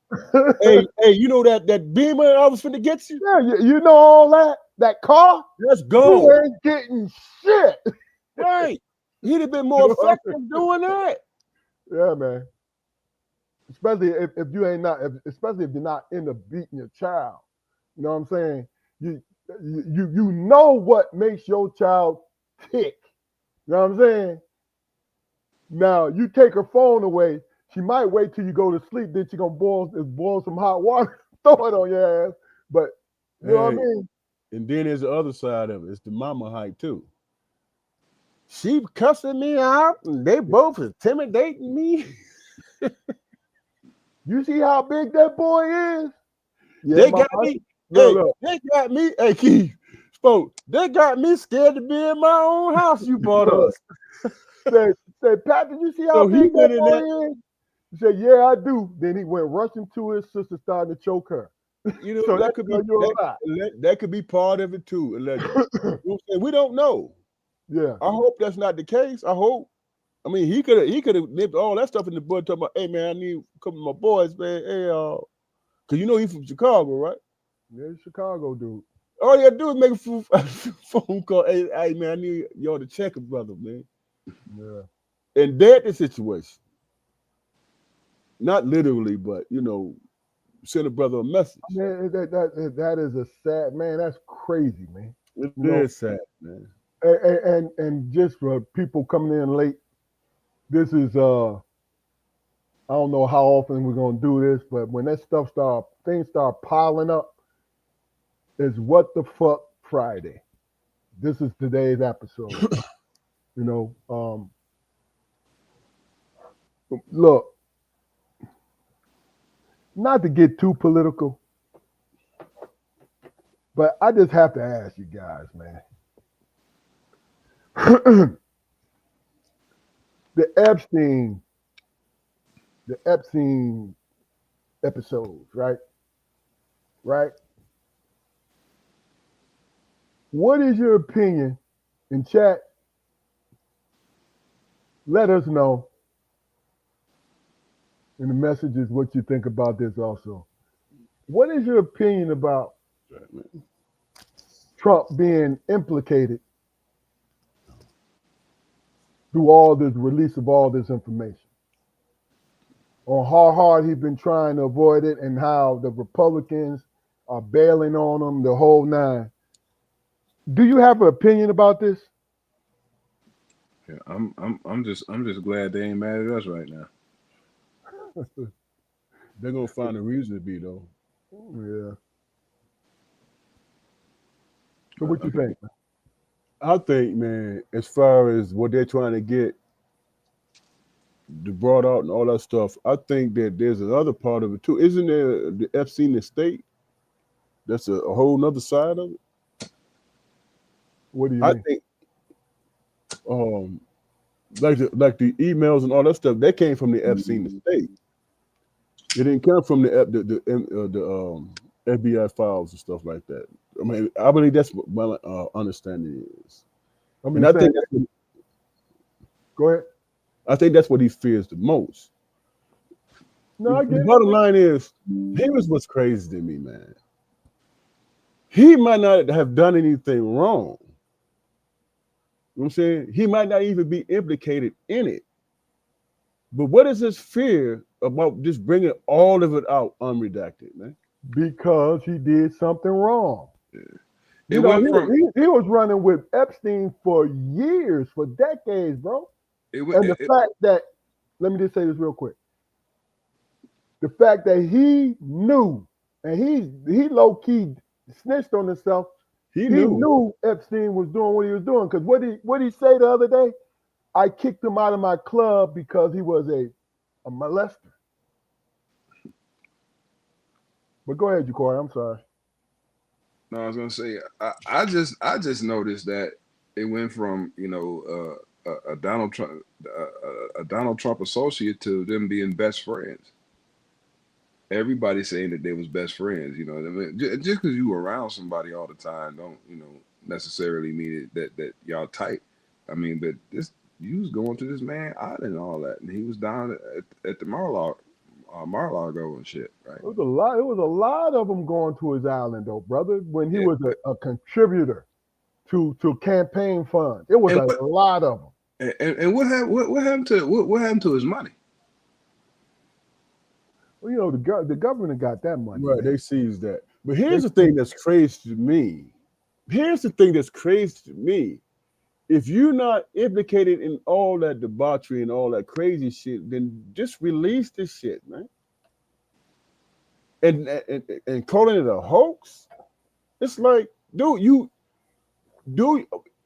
hey, you know that Beamer I was finna get you? Yeah, you know all that car? That's You gone. ain't getting shit. Right. He'd have been You more know what I'm effective doing that. Yeah, man. Especially if you ain't not, especially if you're not into beating your child. You know what I'm saying? You know what makes your child tick. You know what I'm saying? Now you take her phone away. She might wait till you go to sleep. Then she gonna boil some hot water, throw it on your ass. But you know what I Hey, mean? and then there's the other side of it. It's the mama hype too. She cussing me out, and they both intimidating me. You see how big that boy is? Yeah, They mama. got me. Look, Hey, look. they got me. Hey, Keith, spoke. They got me scared to be in my own house. You bought Look. us. Say, Pat, did you see how So he big that went in that. boy is? He said, yeah, I do. Then he went rushing to his sister, starting to choke her. You know So that that could tell be you a lot. that could be part of it too. Allegedly, you know what I'm saying? We don't know. Yeah. I hope that's not the case. I hope. I mean, he could have nipped all that stuff in the bud. Talking about, hey man, I need a couple of my boys, man. Hey, cause you know he's from Chicago, right? Yeah, Chicago dude. All you gotta do is make a phone call. Hey, man, I need y'all to check a brother, man. Yeah. And that's the situation. Not literally, but you know, send a brother a message. I mean, that is a sad man. That's crazy, man. It You know, is sad, man. and just for people coming in late, this is I don't know how often we're gonna do this, but when that things start piling up, is what the fuck Friday. This is today's episode. You know, look, not to get too political, but I just have to ask you guys, man. the Epstein, the Epstein episodes, right? Right? What is your opinion in chat? Let us know in the messages what you think about this also. What is your opinion about Trump being implicated through all this release of all this information? On how hard he's been trying to avoid it and how the Republicans are bailing on him, the whole nine. Do you have an opinion about this? Yeah, I'm just glad they ain't mad at us right now. They're gonna find a reason to be though. Yeah. So what you think? I think, man, as far as what they're trying to get brought out and all that stuff, I think that there's another part of it too. Isn't there the Epstein estate? That's a whole nother side of it. What do you I mean? think, like the emails and all that stuff, that came from the Epstein estate. It didn't come from the FBI files and stuff like that. I mean, I believe that's what my understanding is, I'm and just saying. Go ahead. I think that's what he fears the most. No, I get The it. bottom line is, here's what's crazy to me, man. He might not have done anything wrong. You know what I'm saying? He might not even be implicated in it. But what is his fear about just bringing all of it out unredacted, man? Because he did something wrong. It You know, went from he was running with Epstein for years, for decades, bro. it, went- And the fact that, let me just say this real quick. The fact that he knew, and he low key snitched on himself. He He knew. knew Epstein was doing what he was doing. Because what he say the other day? I kicked him out of my club because he was a molester. But go ahead, Ja'Cory. I'm sorry. No, I was gonna say I just noticed that it went from a Donald Trump associate to them being best friends. Everybody saying that they was best friends. You know what I mean? Just because you were around somebody all the time don't necessarily mean that y'all tight. I mean, but this you was going to this man island and all that, and he was down at the Mar-a-Lago and shit, right? It was a lot of them going to his island though, brother, when he Yeah. was a contributor to campaign funds. It was And a lot of them. And what happened to his money? Well, the government got that money. Right, Man. they seized that. But here's the thing that's crazy to me. If you're not implicated in all that debauchery and all that crazy shit, then just release this shit, man. And calling it a hoax, it's like,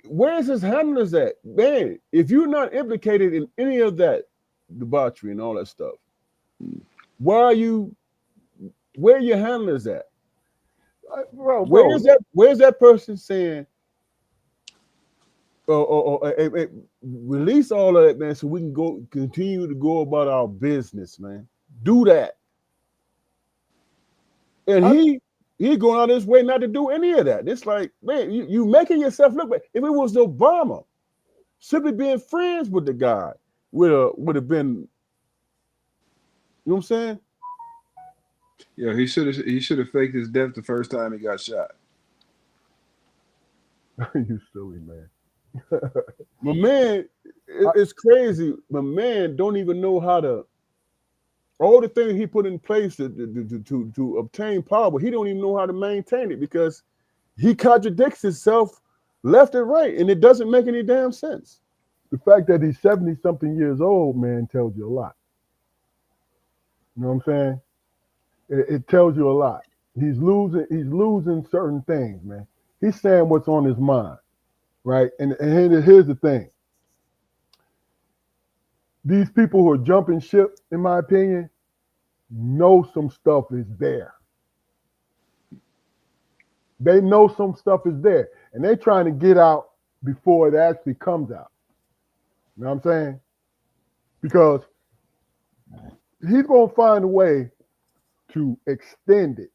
where's his handlers at, man? If you're not implicated in any of that debauchery and all that stuff, where are your handlers at? Bro, Where's that person saying, release all of that, man, so we can continue to go about our business, man. Do that. And he going out his way not to do any of that. It's like, man, you making yourself look bad. If it was Obama, simply being friends with the guy would have been, you know what I'm saying? Yeah, he should have faked his death the first time he got shot. You silly man. My man, it's crazy. My man don't even know how to. All the things he put in place to obtain power, but he don't even know how to maintain it because he contradicts himself left and right, and it doesn't make any damn sense. The fact that he's 70-something years old, man, tells you a lot. You know what I'm saying? It tells you a lot. He's losing certain things, man. He's saying what's on his mind, right? And here's the thing. These people who are jumping ship, in my opinion, know some stuff is there. They know some stuff is there, and they're trying to get out before it actually comes out. You know what I'm saying? Because he's going to find a way to extend it.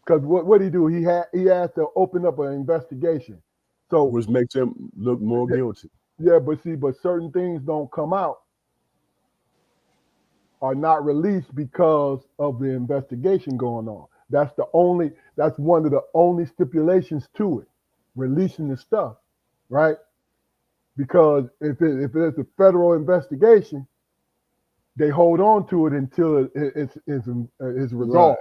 Because what he do? He has to open up an investigation. So which makes him look more guilty. Yeah, but certain things don't come out, are not released because of the investigation going on. That's one of the only stipulations to it, releasing the stuff, right? Because if it's a federal investigation, they hold on to it until it's resolved.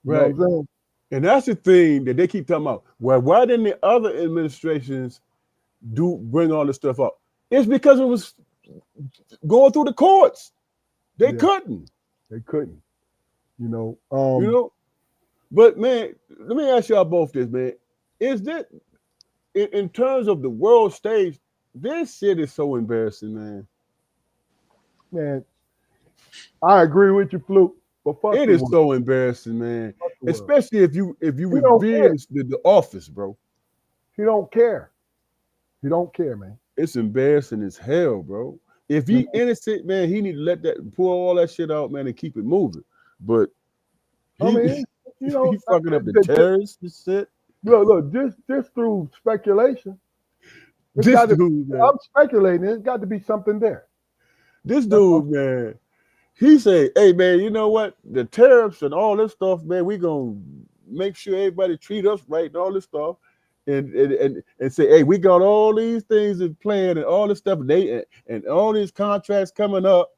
Right. You know what I'm saying? And that's the thing that they keep talking about. Well, why didn't the other administrations bring all this stuff up? It's because it was going through the courts. They couldn't. They couldn't. You know. But man, let me ask y'all both this, man. Is that in terms of the world stage, this shit is so embarrassing, man. Man, I agree with you, Fluke. But it is so embarrassing, man. Especially if you revere the office, bro. He don't care. He don't care, man. It's embarrassing as hell, bro. If he innocent, man, he need to let that pull all that shit out, man, and keep it moving. But he fucking up the terrorists and shit. Look, just through speculation. I'm speculating. There's got to be something there. This dude, man, he said, hey, man, you know what? The tariffs and all this stuff, man, we gonna make sure everybody treat us right and all this stuff. And say, hey, we got all these things in plan and all this stuff, and all these contracts coming up,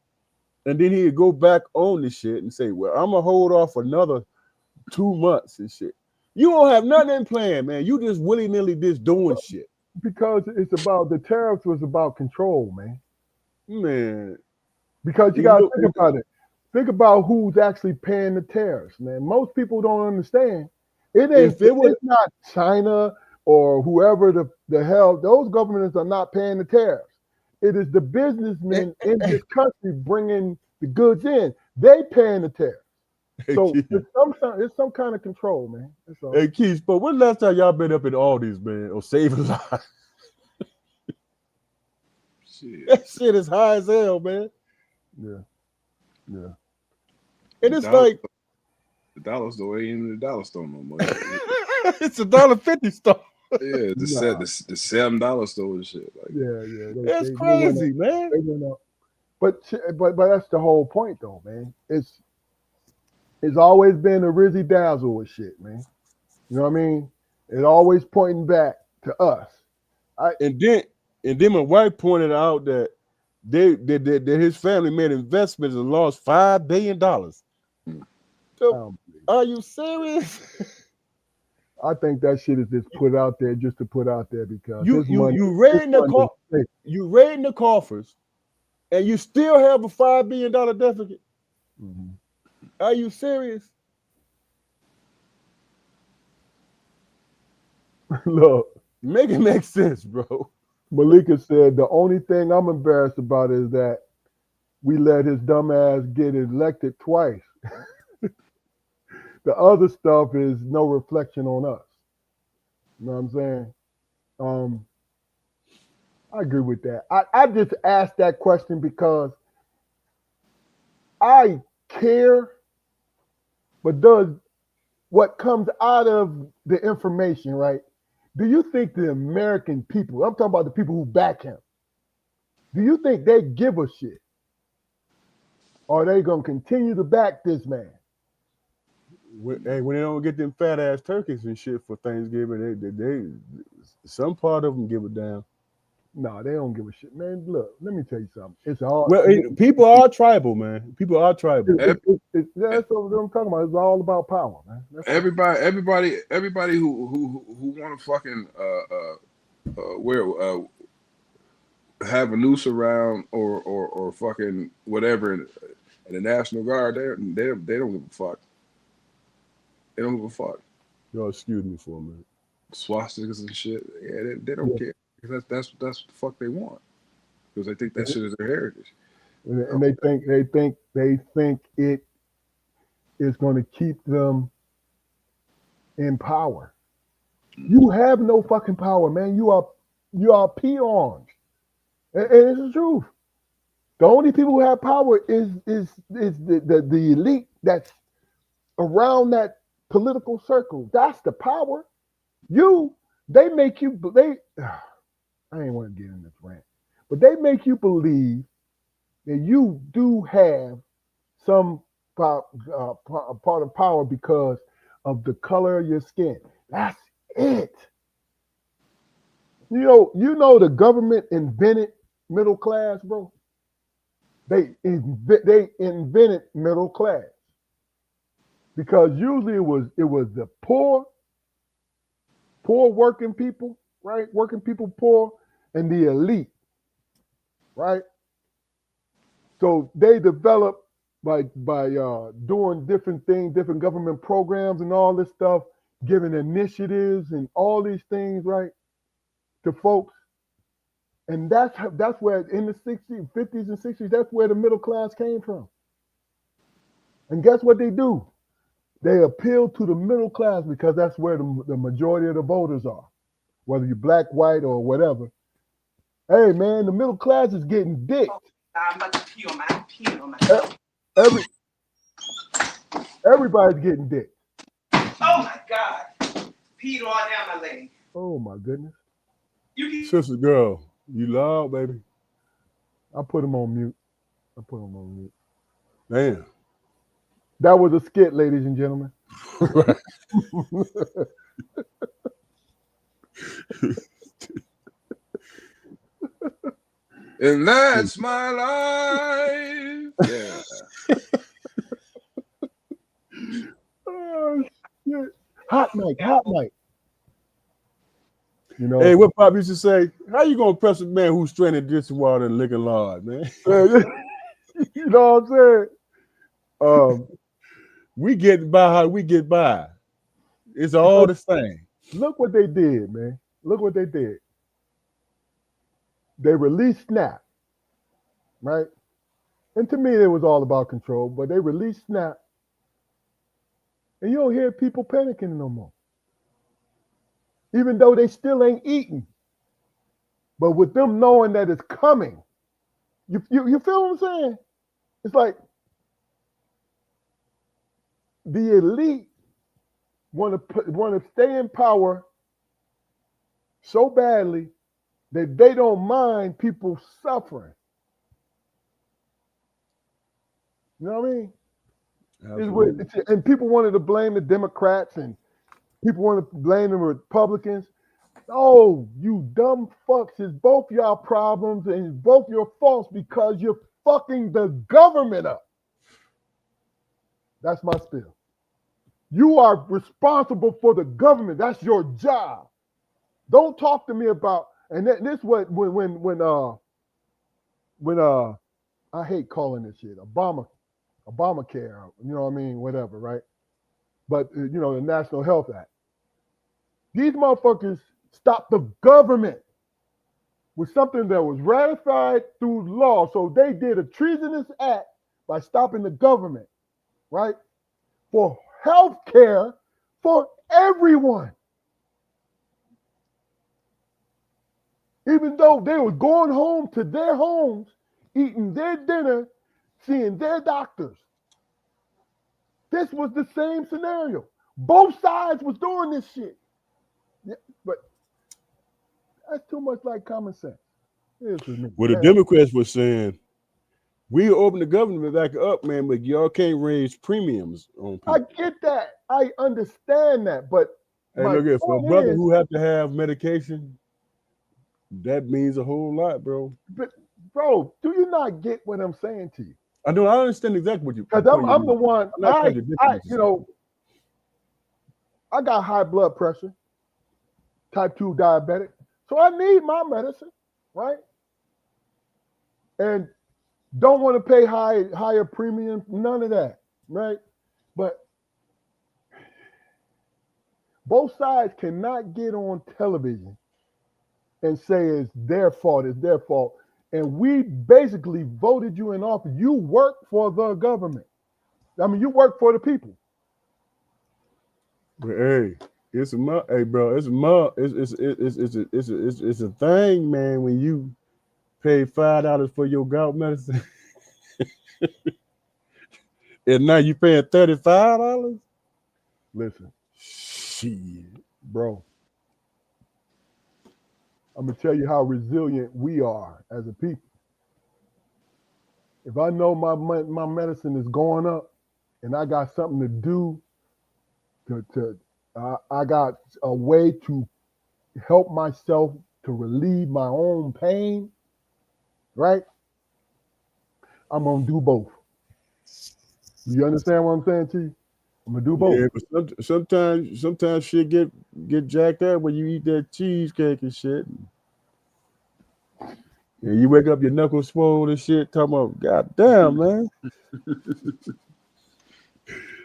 and then he'd go back on the shit and say, well, I'm gonna hold off another 2 months and shit. You don't have nothing in plan, man. You just willy-nilly just doing shit. Because the tariffs was about control, man. Man. Because you gotta think about it. Think about who's actually paying the tariffs, man. Most people don't understand. It's not China or whoever the hell, those governments are not paying the tariffs. It is the businessmen in this country bringing the goods in. They paying the tariffs. So it's some kind of control, man. That's all. Hey, Keith, but when last time y'all been up in Aldi's, man, or saving lives? Shit. That shit is high as hell, man. Yeah. And it's like the dollar store ain't even the dollar store no more. It's $1.50 store. Yeah, the $7 store and shit. Like, That's crazy, man. But that's the whole point, though, man. It's always been a rizzy dazzle with shit, man. You know what I mean? It's always pointing back to us. And then my wife pointed out that that his family made investments and lost $5 billion. So, are you serious? I think that shit is just put out there just to put out there because you raiding the coffers, and you still have a $5 billion deficit. Mm-hmm. Are you serious? Look, Make it make sense, bro. Malika said the only thing I'm embarrassed about is that we let his dumb ass get elected twice. The other stuff is no reflection on us. You know what I'm saying? I agree with that. I just asked that question because I care, but does what comes out of the information, right? Do you think the American people, I'm talking about the people who back him, do you think they give a shit? Or are they going to continue to back this man? When they don't get them fat ass turkeys and shit for Thanksgiving, they some part of them give a damn. No, they don't give a shit, man. Look, let me tell you something. It's all People are tribal, man. People are tribal. that's what I'm talking about. It's all about power, man. Everybody who want to fucking have a noose around or fucking whatever in the National Guard, they don't give a fuck. They don't give a fuck. Y'all excuse me for a minute. Swastikas and shit. Yeah, they don't care. Because that's what the fuck they want. Because they think that shit is their heritage. And they think it is going to keep them in power. You have no fucking power, man. You are peons. And it's the truth. The only people who have power is the elite that's around that political circle. That's the power. They make you I ain't want to get in this rant, but they make you believe that you do have some part of power because of the color of your skin. That's it. You know the government invented middle class, bro. They invented middle class because usually it was the poor working people, right? Working people poor and the elite, right? So they developed by doing different things, different government programs and all this stuff, giving initiatives and all these things, right, to folks. And that's where in the 60s, 50s and 60s, that's where the middle class came from. And guess what they do? They appeal to the middle class because that's where the majority of the voters are, whether you're black, white, or whatever. Hey, man, the middle class is getting dicked. I'm about to pee on myself. Everybody's getting dicked. Oh my God. Peed all down my leg. Oh my goodness. Sister girl, you loud, baby. I put him on mute. Damn. That was a skit, ladies and gentlemen. And that's my life. Yeah. Oh, shit. Hot mic. You know, hey, what Pop used to say? How you gonna press a man who's stranded dishwater and licking lard, man? you know what I'm saying? We get by how we get by. It's all the same. Look what they did, man. Look what they did. They released Snap, right? And to me, it was all about control, but they released Snap. And you don't hear people panicking no more. Even though they still ain't eating. But with them knowing that it's coming, you feel what I'm saying? It's like the elite want to stay in power so badly that they don't mind people suffering. You know what I mean? And people wanted to blame the Democrats and people wanted to blame the Republicans. Oh, you dumb fucks! It's both y'all problems and it's both your faults because you're fucking the government up. That's my spill. You are responsible for the government. That's your job. Don't talk to me about. And this what when I hate calling this shit Obamacare. You know what I mean? Whatever, right? But the National Health Act. These motherfuckers stopped the government with something that was ratified through law. So they did a treasonous act by stopping the government, right? For health care for everyone. Even though they were going home to their homes, eating their dinner, seeing their doctors. This was the same scenario. Both sides was doing this shit. Yeah, but that's too much like common sense. Well, the Democrats were saying, we open the government back up, man, but y'all can't raise premiums on people. I get that. I understand that. But hey, look at for a brother who have to have medication, that means a whole lot, bro. But bro, do you not get what I'm saying to you? I know. I understand exactly what you. Because I'm the one. I got high blood pressure, type 2 diabetic, so I need my medicine, right? And don't want to pay higher premium, none of that, right? But both sides cannot get on television and say it's their fault, And we basically voted you in office. You work for the government. I mean, you work for the people. But hey, it's a thing, man. When you pay $5 for your gout medicine, and now you paying $35. Listen, shit, bro. I'm gonna tell you how resilient we are as a people. If I know my medicine is going up, and I got something to do, I got a way to help myself to relieve my own pain, right? I'm gonna do both. You understand what I'm saying to you? I'm gonna do both. Yeah, but sometimes shit get jacked up when you eat that cheesecake and shit. And you wake up your knuckles swollen and shit, talking about, God damn, man.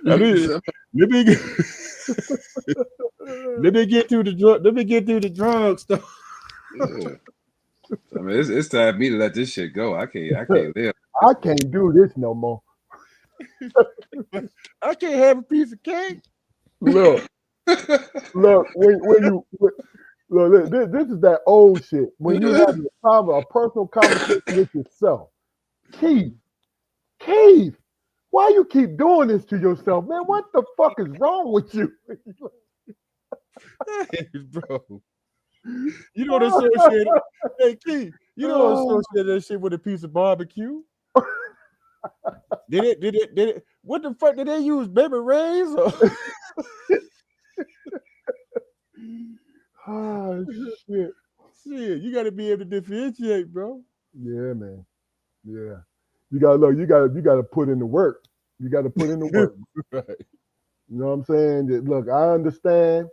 Let me get through the drug stuff. Yeah. I mean, it's time for me to let this shit go. I can't live. I can't do this no more. I can't have a piece of cake. Look, when look, this is that old shit. When you have a personal conversation with yourself, Keith, why you keep doing this to yourself, man? What the fuck is wrong with you? Bro, you don't associate hey Keith, you don't associate that shit with a piece of barbecue. Did it? What the fuck did they use? Baby Ray's? Oh shit! Shit, you got to be able to differentiate, bro. Yeah, man. Yeah, you gotta put in the work. You got to put in the work. Right. You know what I'm saying? Look, I understand,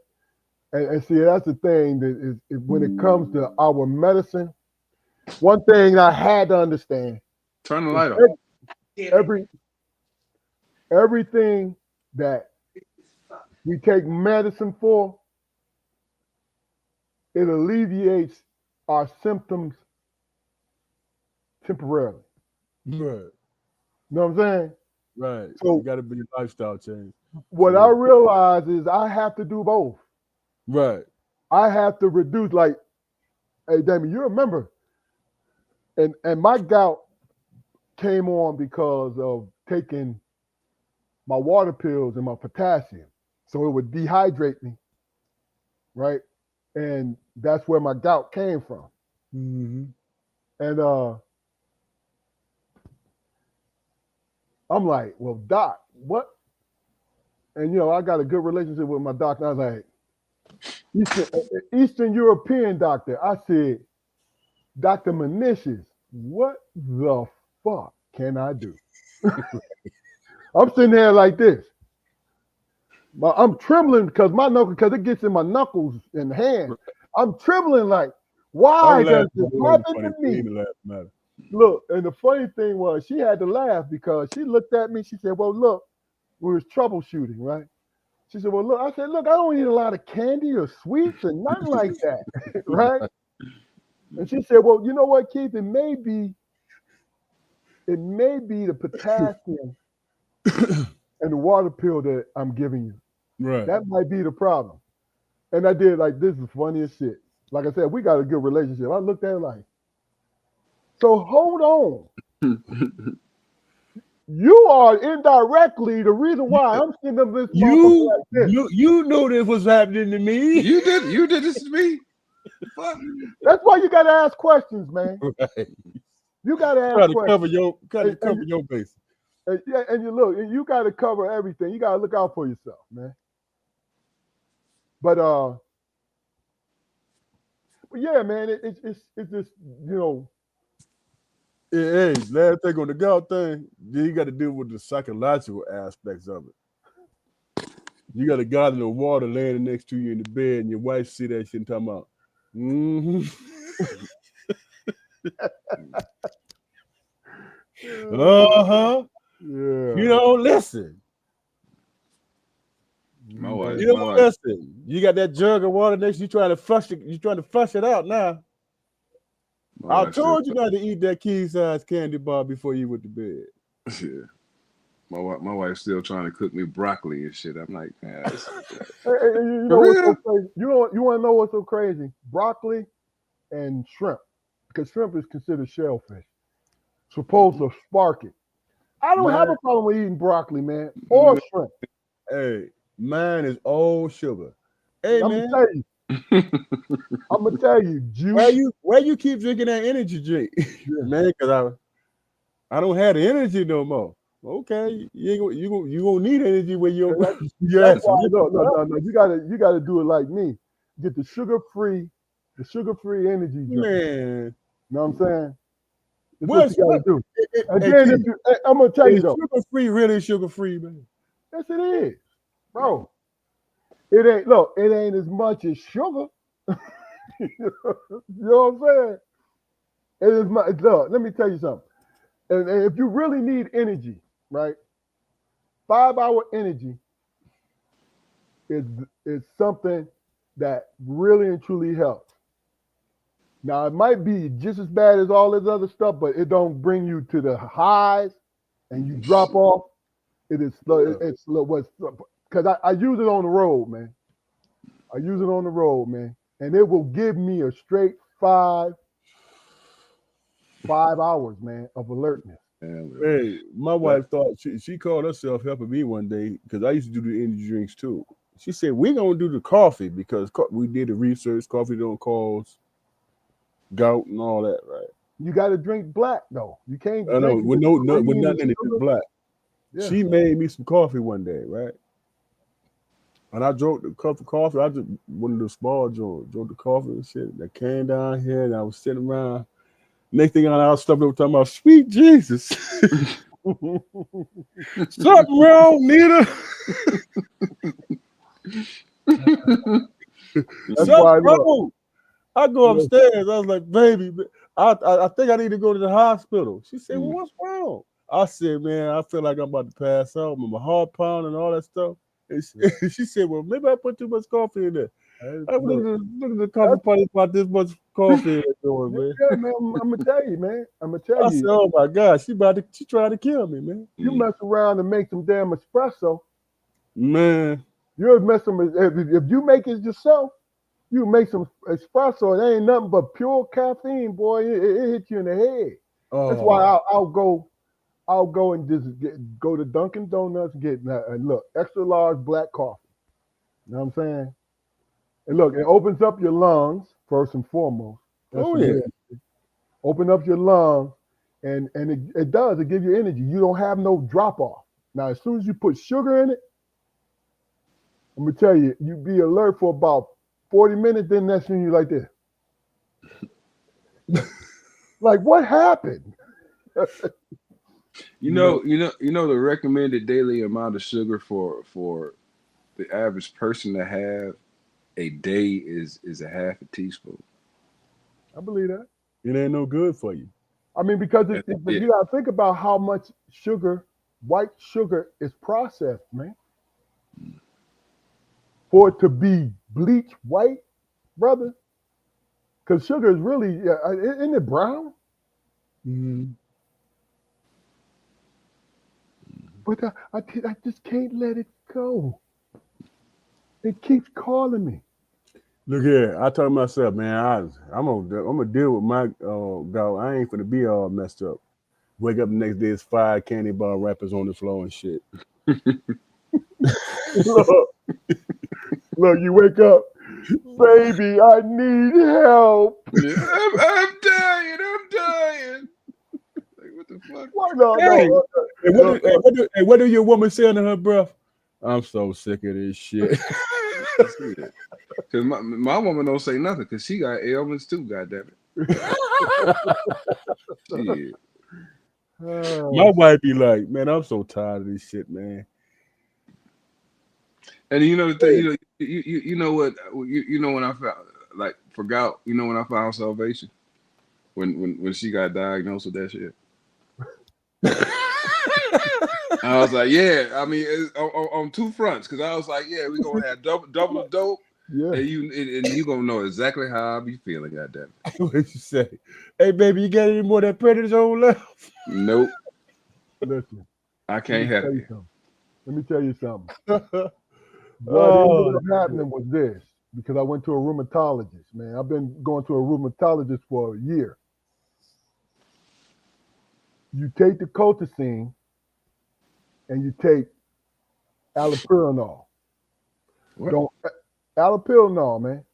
and see that's the thing that is when it comes to our medicine. One thing I had to understand. Turn the light on. Everything that we take medicine for, it alleviates our symptoms temporarily. Right. You know what I'm saying? Right. So you got to be a lifestyle change. What I realize is I have to do both. Right. I have to reduce, like, hey, Damien, you remember, and my gout came on because of taking my water pills and my potassium. So it would dehydrate me, right? And that's where my gout came from. Mm-hmm. And I'm like, well, doc, what? And, I got a good relationship with my doctor. I was like, Eastern European doctor. I said, Dr. Menicius, what the fuck can I do? I'm sitting there like this. I'm trembling because it gets in my knuckles and hands. I'm trembling like, why does this happen to me? Look, and the funny thing was she had to laugh because she looked at me. She said, well, look, we was troubleshooting, right? She said, well, look, I said, look, I don't eat a lot of candy or sweets and nothing like that, right? And she said, well, you know what, Keith, it may be the potassium and the water pill that I'm giving you. Right. That might be the problem. And I did like, this is funny as shit. Like I said, we got a good relationship. I looked at her like, so hold on. You are indirectly the reason why I'm sitting up this motherfucker like this. You know this was happening to me. You did this to me. Fuck. That's why you gotta ask questions, man. Right. You gotta ask Try to questions. cover your bases. And you look, you gotta cover everything. You gotta look out for yourself, man. But yeah, man, it's just, you know. Hey, last thing on the gout thing, you got to deal with the psychological aspects of it. You got a guy in the water laying next to you in the bed, and your wife see that shit and talking about, Yeah. You don't listen. My wife. You don't listen. You got that jug of water next to you trying to flush it. You trying to flush it out now. I told you not to eat that key-sized candy bar before you went to bed. Yeah. My wife's still trying to cook me broccoli and shit. I'm like, man, you know what's so crazy? You want to know what's so crazy? Broccoli and shrimp, because shrimp is considered shellfish. Supposed to spark it. I don't have a problem with eating broccoli, man, or shrimp. Hey, mine is all sugar. Hey, I'm man. gonna tell you. I'm gonna tell you, juice. Why you keep drinking that energy drink, man? Because I don't have the energy no more. Okay, you gonna need energy when you're. That's why, no. You gotta do it like me. Get the sugar free energy drink. Man, you know what I'm saying? That's what you gotta do. Again, I'm gonna tell you though, sugar free really sugar free, man. Yes, it is, bro. It ain't as much as sugar. You know what I'm saying? It is look, let me tell you something. And if you really need energy, right? 5-hour energy is something that really and truly helps. Now, it might be just as bad as all this other stuff, but it don't bring you to the highs and you drop off. It is slow. It's slow. Because I use it on the road, man. And it will give me a straight 5 hours, man, of alertness. Hey, my wife thought she called herself helping me one day because I used to do the energy drinks too. She said, we're going to do the coffee because we did the research. Coffee don't cause gout and all that, right? You got to drink black, though. You can't I know, with nothing in it, just black. Yeah. She made me some coffee one day, right? And I drank the cup of coffee. I just one of the small joints, drank the coffee and shit. That came down here and I was sitting around. Next thing I was stuff talking about, sweet Jesus. Something wrong, Nita. Something wrong. I go upstairs. I was like, baby, I think I need to go to the hospital. She said, well, what's wrong? I said, man, I feel like I'm about to pass out with my heart pounding and all that stuff. And she said, well, maybe I put too much coffee in there. Look at the coffee party about this much coffee in there, man. Yeah, man, I'm gonna tell you, man. I said, oh my God, she tried to kill me, man. You mess around and make some damn espresso, man. You'll mess some. If you make it yourself, you make some espresso. It ain't nothing but pure caffeine, boy. It hits you in the head. That's why I'll go and just go to Dunkin' Donuts and get extra large black coffee. You know what I'm saying? And look, it opens up your lungs first and foremost. Open up your lungs, and it does. It gives you energy. You don't have no drop off. Now, as soon as you put sugar in it, I'm gonna tell you, you be alert for about 40 minutes, then next thing you like this. Like, what happened? You know the recommended daily amount of sugar for the average person to have a day is a half a teaspoon. I believe that. It ain't no good for you. I mean, because Yeah. you got to think about how much sugar, white sugar, is processed, man. For it to be bleached white, brother, because sugar is really, isn't it brown? Mm-hmm. But I just can't let it go. It keeps calling me. Look here, I told myself, man, I'm gonna deal with my dog. I ain't gonna be all messed up. Wake up the next day, it's 5 candy bar wrappers on the floor and shit. Look, you wake up, baby, I need help. Yeah, I'm dying. Like, what the fuck? Why no, Hey, no. And what do your woman say under her breath? I'm so sick of this shit. Because my woman don't say nothing because she got ailments too, goddamn it. Shit. My wife be like, man, I'm so tired of this shit, man. And you know the thing, you know what you know when I found forgot, you know when I found salvation? When she got diagnosed with that shit. I was like, yeah, I mean, on two fronts, because I was like, yeah, we're gonna have double the dope, Yeah. and you gonna know exactly how I be feeling, goddamn it. What you say? Hey, baby, you got any more of that prednisone left? Nope, Listen, I can't have it. let me tell you something. What Oh, ended up happening was this, because I went to a rheumatologist, man. I've been going to a rheumatologist for a year. You take the colchicine and you take allopurinol. What? Allopurinol, man.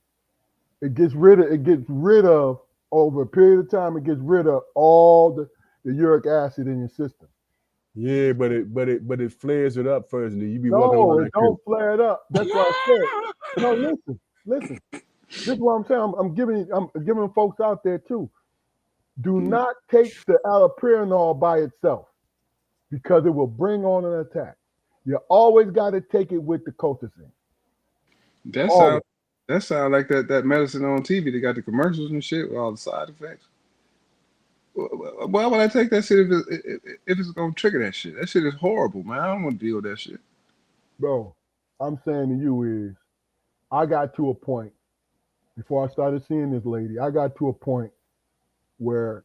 It gets rid of over a period of time. It gets rid of all the uric acid in your system. yeah, but it flares it up first, and then you be walking No, around it like don't flare it up. That's what I said. No, listen. This is what I'm saying. I'm giving folks out there too. Do not take the allopurinol by itself because it will bring on an attack. You always got to take it with the colchicine. That sound like that medicine on TV. They got the commercials and shit with all the side effects. Why would I take that shit if it's gonna trigger that shit? That shit is horrible, man. I don't want to deal with that shit. Bro, I'm saying to you is, I got to a point before I started seeing this lady. I got to a point where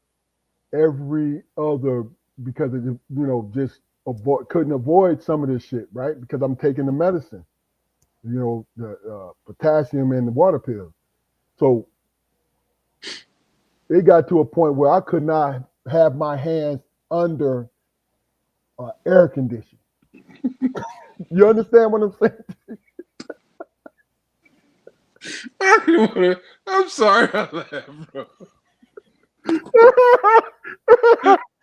every other, because it, just couldn't avoid some of this shit, right? Because I'm taking the medicine, the potassium and the water pills. So it got to a point where I could not have my hands under air conditioning. You understand what I'm saying? I'm sorry I laughed, bro.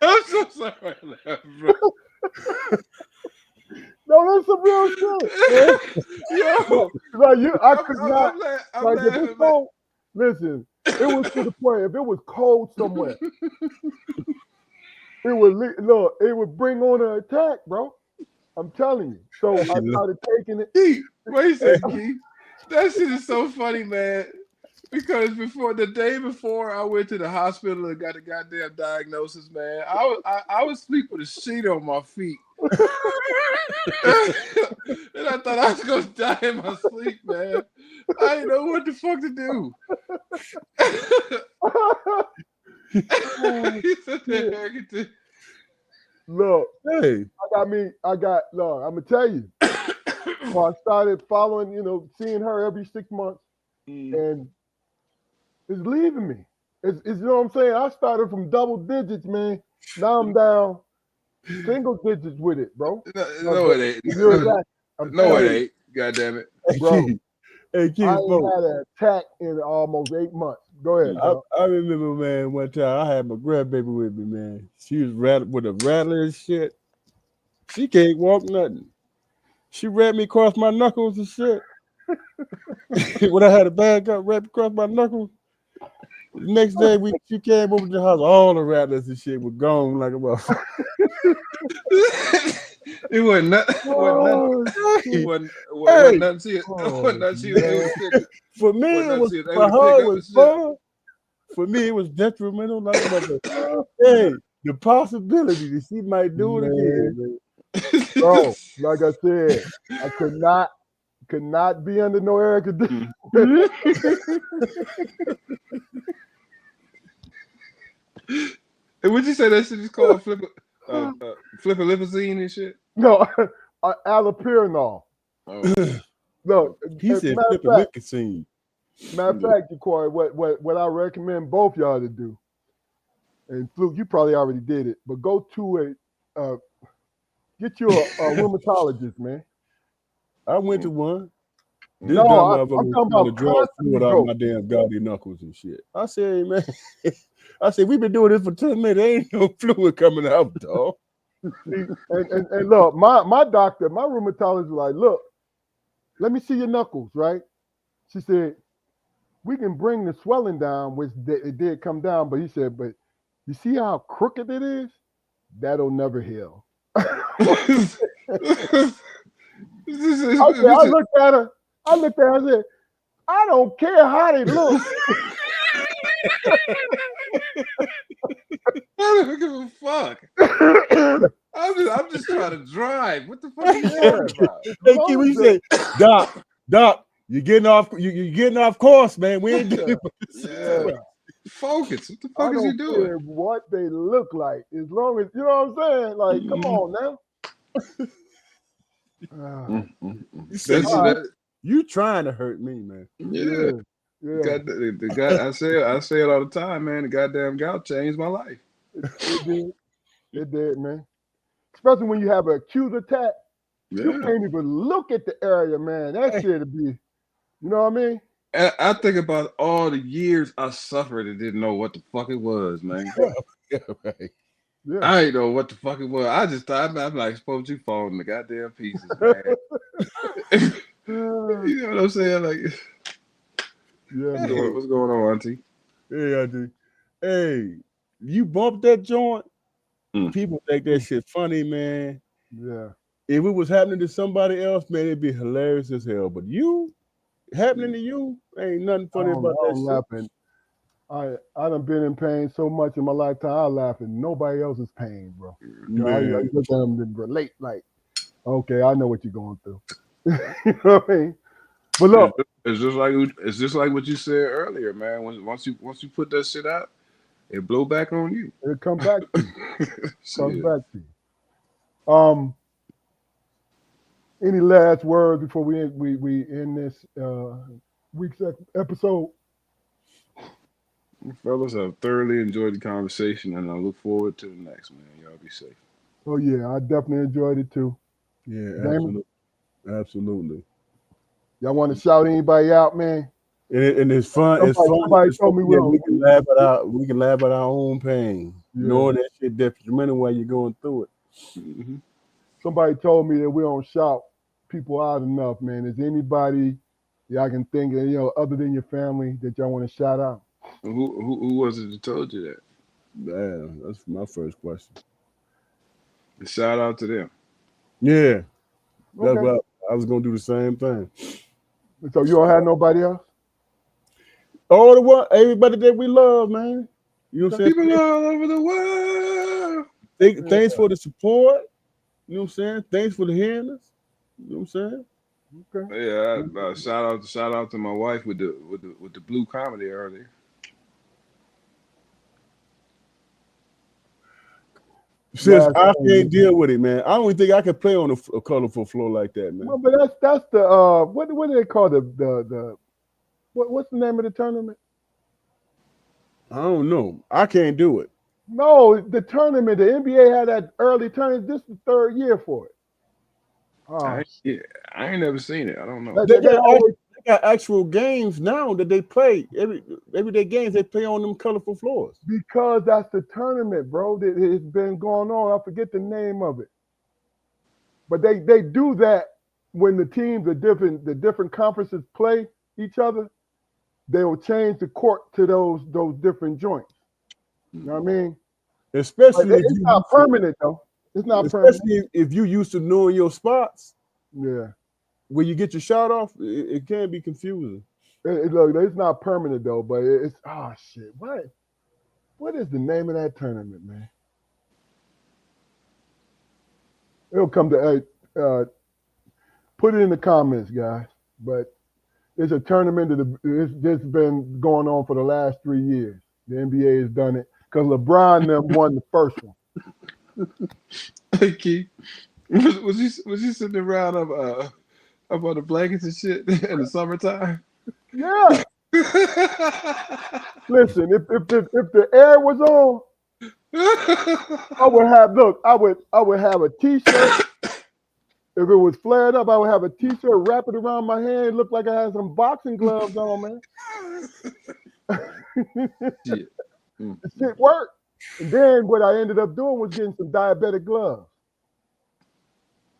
I'm so sorry I laughed, bro. No, that's some real shit. Yo, I could not. I'm Like, if laughing, it's cold, listen, it was to the point, if it was cold somewhere, it would bring on an attack, bro. I'm telling you. So I started taking it. Keith, wait a second, Keith. That shit is so funny, man. Because the day before I went to the hospital and got a goddamn diagnosis, man, I was asleep with a sheet on my feet. And I thought I was gonna die in my sleep, man. I didn't know what the fuck to do. He said that. Look, hey, I'm gonna tell you. So I started following, seeing her every 6 months, and it's leaving me. It's you know what I'm saying? I started from double digits, man. Now I'm down single digits with it, bro. No, it ain't. No, it ain't. God damn it. Bro. Hey, Keith, I ain't had an attack in almost 8 months. Go ahead. I remember, man, one time I had my grandbaby with me, man. She was with a rattler and shit. She can't walk nothing. She read me across my knuckles and shit. when I had a bag got wrapped across my knuckle. The next day she came over to the house, all the rattlers and shit were gone like a motherfucker. It wasn't nothing. Oh, Hey, Wasn't nothing she Oh, wasn't nothing she was able to pick. for me Wasn't it nothing was she was for able to her pick it up was and shit. fun. For me it was detrimental like a motherfucker. Hey, the possibility that she might do it again, man. bro, like I said, I could not be under no air conditioning. And would you say that shit is called flipping limousine and shit? No, allopurinol. Oh, No, He as said matter flip a of fact, liquor scene. Corey, what I recommend both y'all to do, and Fluke, you probably already did it, but go to get you a rheumatologist, man. I went to one. This No, dumb I'm motherfucker was talking trying to about draw constantly fluid out go. my damn gouty knuckles and shit. I said, hey, man, I said, we've been doing this for 10 minutes. There ain't no fluid coming out, dog. See, and look, my doctor, my rheumatologist was like, look, let me see your knuckles, right? She said, we can bring the swelling down, which it did come down, but he said, but you see how crooked it is? That'll never heal. I looked at her, and said, I don't care how they look. I don't give a fuck. I'm just trying to drive. What the fuck are you talking about? Hey, Key, what you say? Doc, you're getting off course, man. We ain't doing Yeah. Focus. What the I fuck is you don't doing? care what they look like, as long as, you know what I'm saying? Like, come on now. You say, That's you trying to hurt me, man. yeah. Yeah. The guy, I say it all the time, man. The goddamn gout changed my life. It did, man. Especially when you have an acute attack. Yeah. You can't even look at the area, man. That shit would be, you know what I mean? And I think about all the years I suffered and didn't know what the fuck it was, man. Yeah, right. Yeah. I didn't know what the fuck it was. I just thought I'm like, suppose you falling to goddamn pieces, man. You know what I'm saying? Like, Yeah, man. what's going on, Auntie? Yeah, I do. Hey, you bump that joint, people think that shit funny, man. Yeah. If it was happening to somebody else, man, it'd be hilarious as hell. But you, happening to you, ain't nothing funny about that shit. Laughing. I done been in pain so much in my lifetime. I laugh at nobody else's pain, bro. I look at them and relate. Like, okay, I know what you're going through. You know what I mean? But look, it's just like what you said earlier, man. Once you put that shit out, it blow back on you. it'll come back to you. Comes Shit. back to you. Any last words before we end this week's episode? Fellas, I've thoroughly enjoyed the conversation, and I look forward to the next, man. Y'all be safe. Oh yeah, I definitely enjoyed it too. Yeah, Damon? absolutely. Y'all want to shout anybody out, man? And it's fun. Somebody told me we can laugh at our own pain, knowing that shit detrimental while you're going through it. Mm-hmm. Somebody told me that we don't shout people out enough, man. Is anybody y'all can think of, other than your family that y'all want to shout out? Who was it that told you that? Damn, that's my first question. Shout out to them. Yeah, that's Okay. what I was gonna do the same thing. So you don't have nobody else? Everybody that we love, man. You know what I'm saying? People all over the world. Thanks for the support. You know what I'm saying? Thanks for the hearing us. You know what I'm saying? Okay. Yeah, shout out to my wife with the blue comedy earlier. Since I can't deal with it, man. I don't even think I could play on a colorful floor like that, man. No, but that's the what do they call the what's the name of the tournament? I don't know. I can't do it. No, the tournament. The NBA had that early tournament. This is the third year for it. I ain't never seen it. I don't know. They got actual games now that they play. Everyday games they play on them colorful floors. Because that's the tournament, bro. It's been going on. I forget the name of it. But they do that when the teams the different conferences play. each other, they will change the court to those different joints. You know what I mean? But Especially if it's you not used to, permanent though. It's not permanent. especially if you used to knowing your spots Yeah. where you get your shot off, it can be confusing. Look, it's not permanent though, but it's oh shit. What is the name of that tournament, man? It'll come to put it in the comments, guys. But it's a tournament that's been going on for the last 3 years. The NBA has done it because LeBron them won the first one. Hey, Keith, was you sitting around up on the blankets and shit in the summertime? Yeah. Listen, if the air was on, I would have a t-shirt. If it was flared up, I would have a t-shirt, wrap it around my hand, look like I had some boxing gloves on, man. Shit. The shit worked. And then what I ended up doing was getting some diabetic gloves.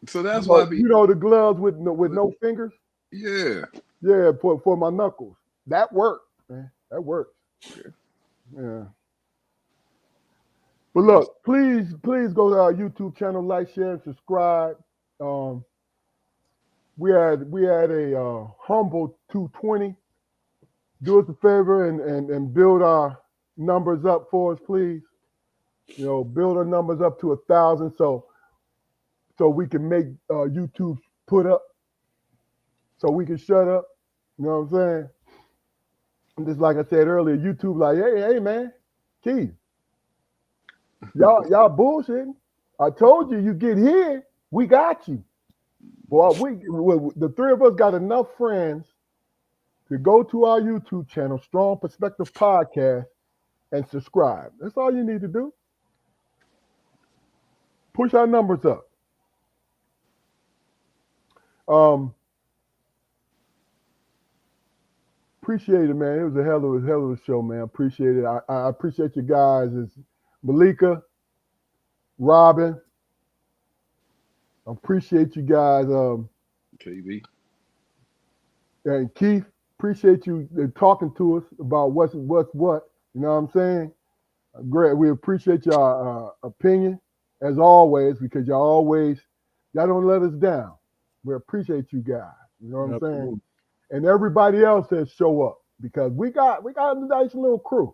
So that's why I be, You know the gloves with no fingers? yeah. Yeah, for my knuckles. That worked, man. That worked. Yeah. But look, please go to our YouTube channel, like, share, and subscribe. We had a humble 220. Do us a favor and build our numbers up for us, please. You know, build our numbers up to 1,000 so we can make YouTube put up, so we can shut up. You know what I'm saying? And just like I said earlier, YouTube like, hey man, Keith, y'all bullshitting. I told you, you get here, we got you. Well, the three of us got enough friends to go to our YouTube channel, Strong Perspective Podcast, and subscribe. That's all you need to do. Push our numbers up. Appreciate it, man. It was a hell of a show, man. Appreciate it. I appreciate you guys. It's Malika, Robin. I appreciate you guys. KB. And Keith, appreciate you talking to us about what's what. You know what I'm saying? Great. We appreciate your opinion as always, because y'all don't let us down. We appreciate you guys. You know what I'm saying? And everybody else that show up, because we got a nice little crew.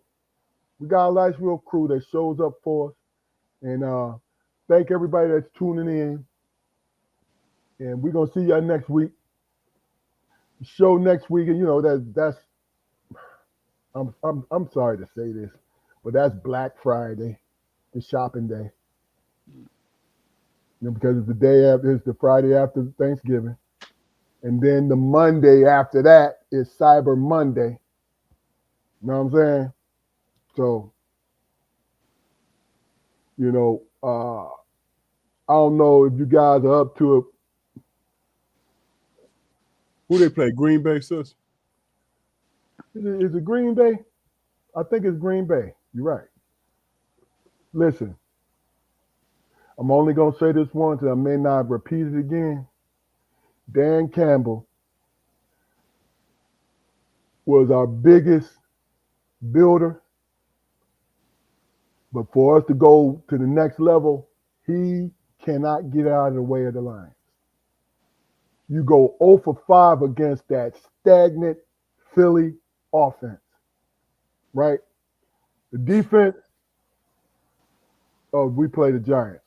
We got a nice little crew that shows up for us. And thank everybody that's tuning in. And we're gonna see y'all next week. Show next week, and you know that's I'm sorry to say this, but that's Black Friday, the shopping day. You know, because it's the Friday after Thanksgiving. And then the Monday after that is Cyber Monday. You know what I'm saying? So, you know, I don't know if you guys are up to it. Who they play? Green Bay, sis? Is it Green Bay? I think it's Green Bay. You're right. Listen, I'm only going to say this once, and I may not repeat it again. Dan Campbell was our biggest builder. But for us to go to the next level, he cannot get out of the way of the Lions. You go 0 for 5 against that stagnant Philly offense, right? The defense, we play the Giants.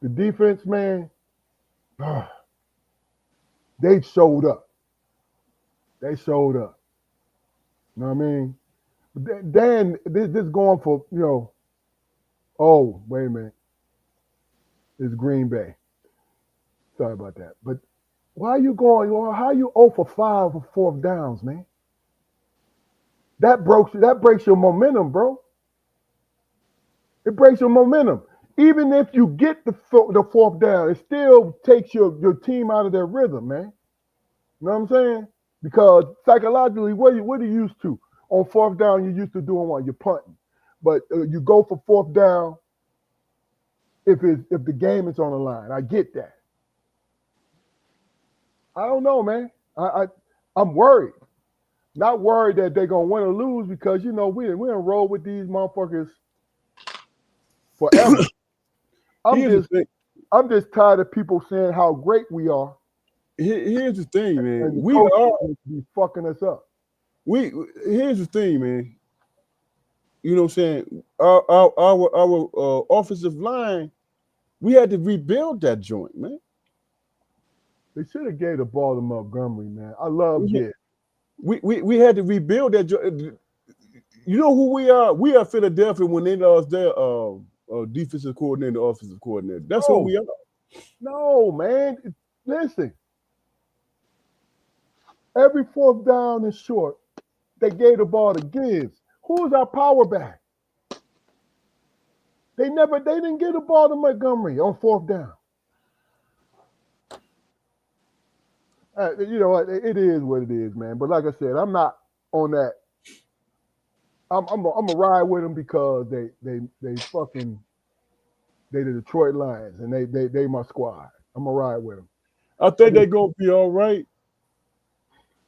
The defense, man, they showed up. They showed up. You know what I mean? But Dan, this going for, you know, oh, wait a minute. It's Green Bay. Sorry about that. But why are you going, how are you 0 for 5 for fourth downs, man? That breaks your momentum, bro. It breaks your momentum. Even if you get the fourth down, it still takes your team out of their rhythm, man. You know what I'm saying? Because psychologically, what are you used to? On fourth down, you're used to doing what? You're punting. But you go for fourth down if the game is on the line. I get that. I don't know, man. I'm worried. Not worried that they're gonna win or lose because we enroll with these motherfuckers forever. Here's the I'm just tired of people saying how great we are, here's the thing, man. and the We coaches are be fucking us up. here's the thing, man. You know what I'm saying? Our offensive line, we had to rebuild that joint, man. They should have gave the ball to Montgomery, man. I love Gibbs. We had to rebuild that joint. You know who we are? We are Philadelphia when they lost their defensive coordinator, offensive coordinator. That's who we are. No, man. Listen. Every fourth down and short, they gave the ball to Gibbs. Who's our power back? They didn't give the ball to Montgomery on fourth down. You know what? It is what it is, man. But like I said, I'm not on that. I'm a ride with them because they the Detroit Lions and they my squad. I'm a ride with them. I think they're gonna be all right.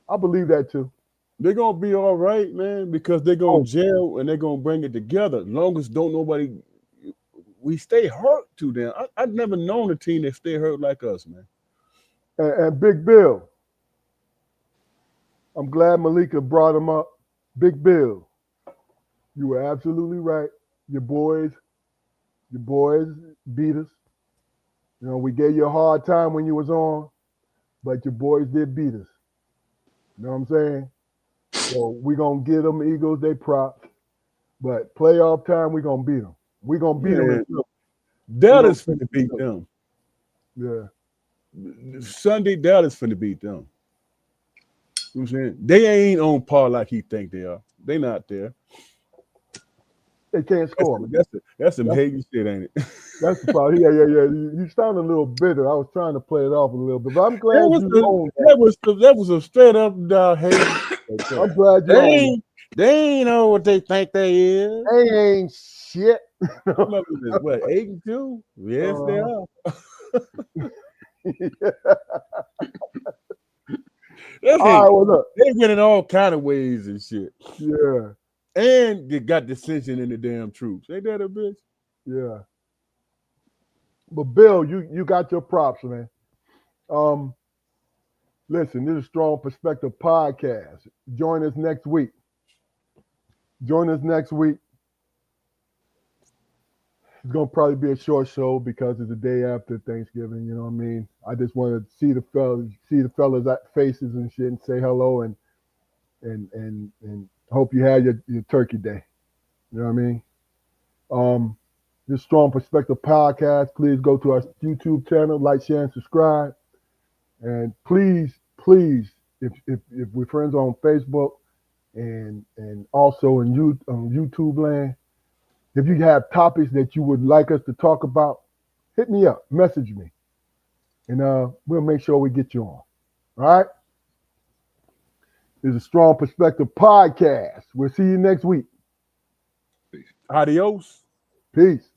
I believe that too. They're gonna be all right, man, because they're gonna gel and they're gonna bring it together. As long as we stay hurt to them. I've never known a team that stay hurt like us, man. And Big Bill, I'm glad Malika brought him up. Big Bill, you were absolutely right. Your boys beat us. You know, we gave you a hard time when you was on, but your boys did beat us. You know what I'm saying? So we're going to give them Eagles they props. But playoff time, we're going to beat them. We're going to beat them. Dallas finna beat them. Yeah. Sunday, Dallas finna beat them. You know what I'm saying? They ain't on par like he think they are. They not there. They can't score. That's some hating shit, ain't it? That's the problem. Yeah. You sound a little bitter. I was trying to play it off a little bit, but I'm glad you own that. That was a straight up hate. I'm glad you own They ain't know what they think they is. They ain't shit. What, 8-2? Yes, they are. They winning all kind of ways and shit. Yeah. And they got decision in the damn troops. Ain't that a bitch? Yeah. But Bill, you got your props, man. Listen, this is Strong Perspective Podcast. Join us next week. It's gonna probably be a short show because it's the day after Thanksgiving. You know what I mean? I just want to see the fellas' faces and shit, and say hello and hope you had your turkey day. You know what I mean? This Strong Perspective Podcast. Please go to our YouTube channel, like, share, and subscribe. And please, if we're friends on Facebook and also on YouTube land. If you have topics that you would like us to talk about, hit me up, message me, and we'll make sure we get you on. All right? This is a Strong Perspective Podcast. We'll see you next week. Adios. Peace.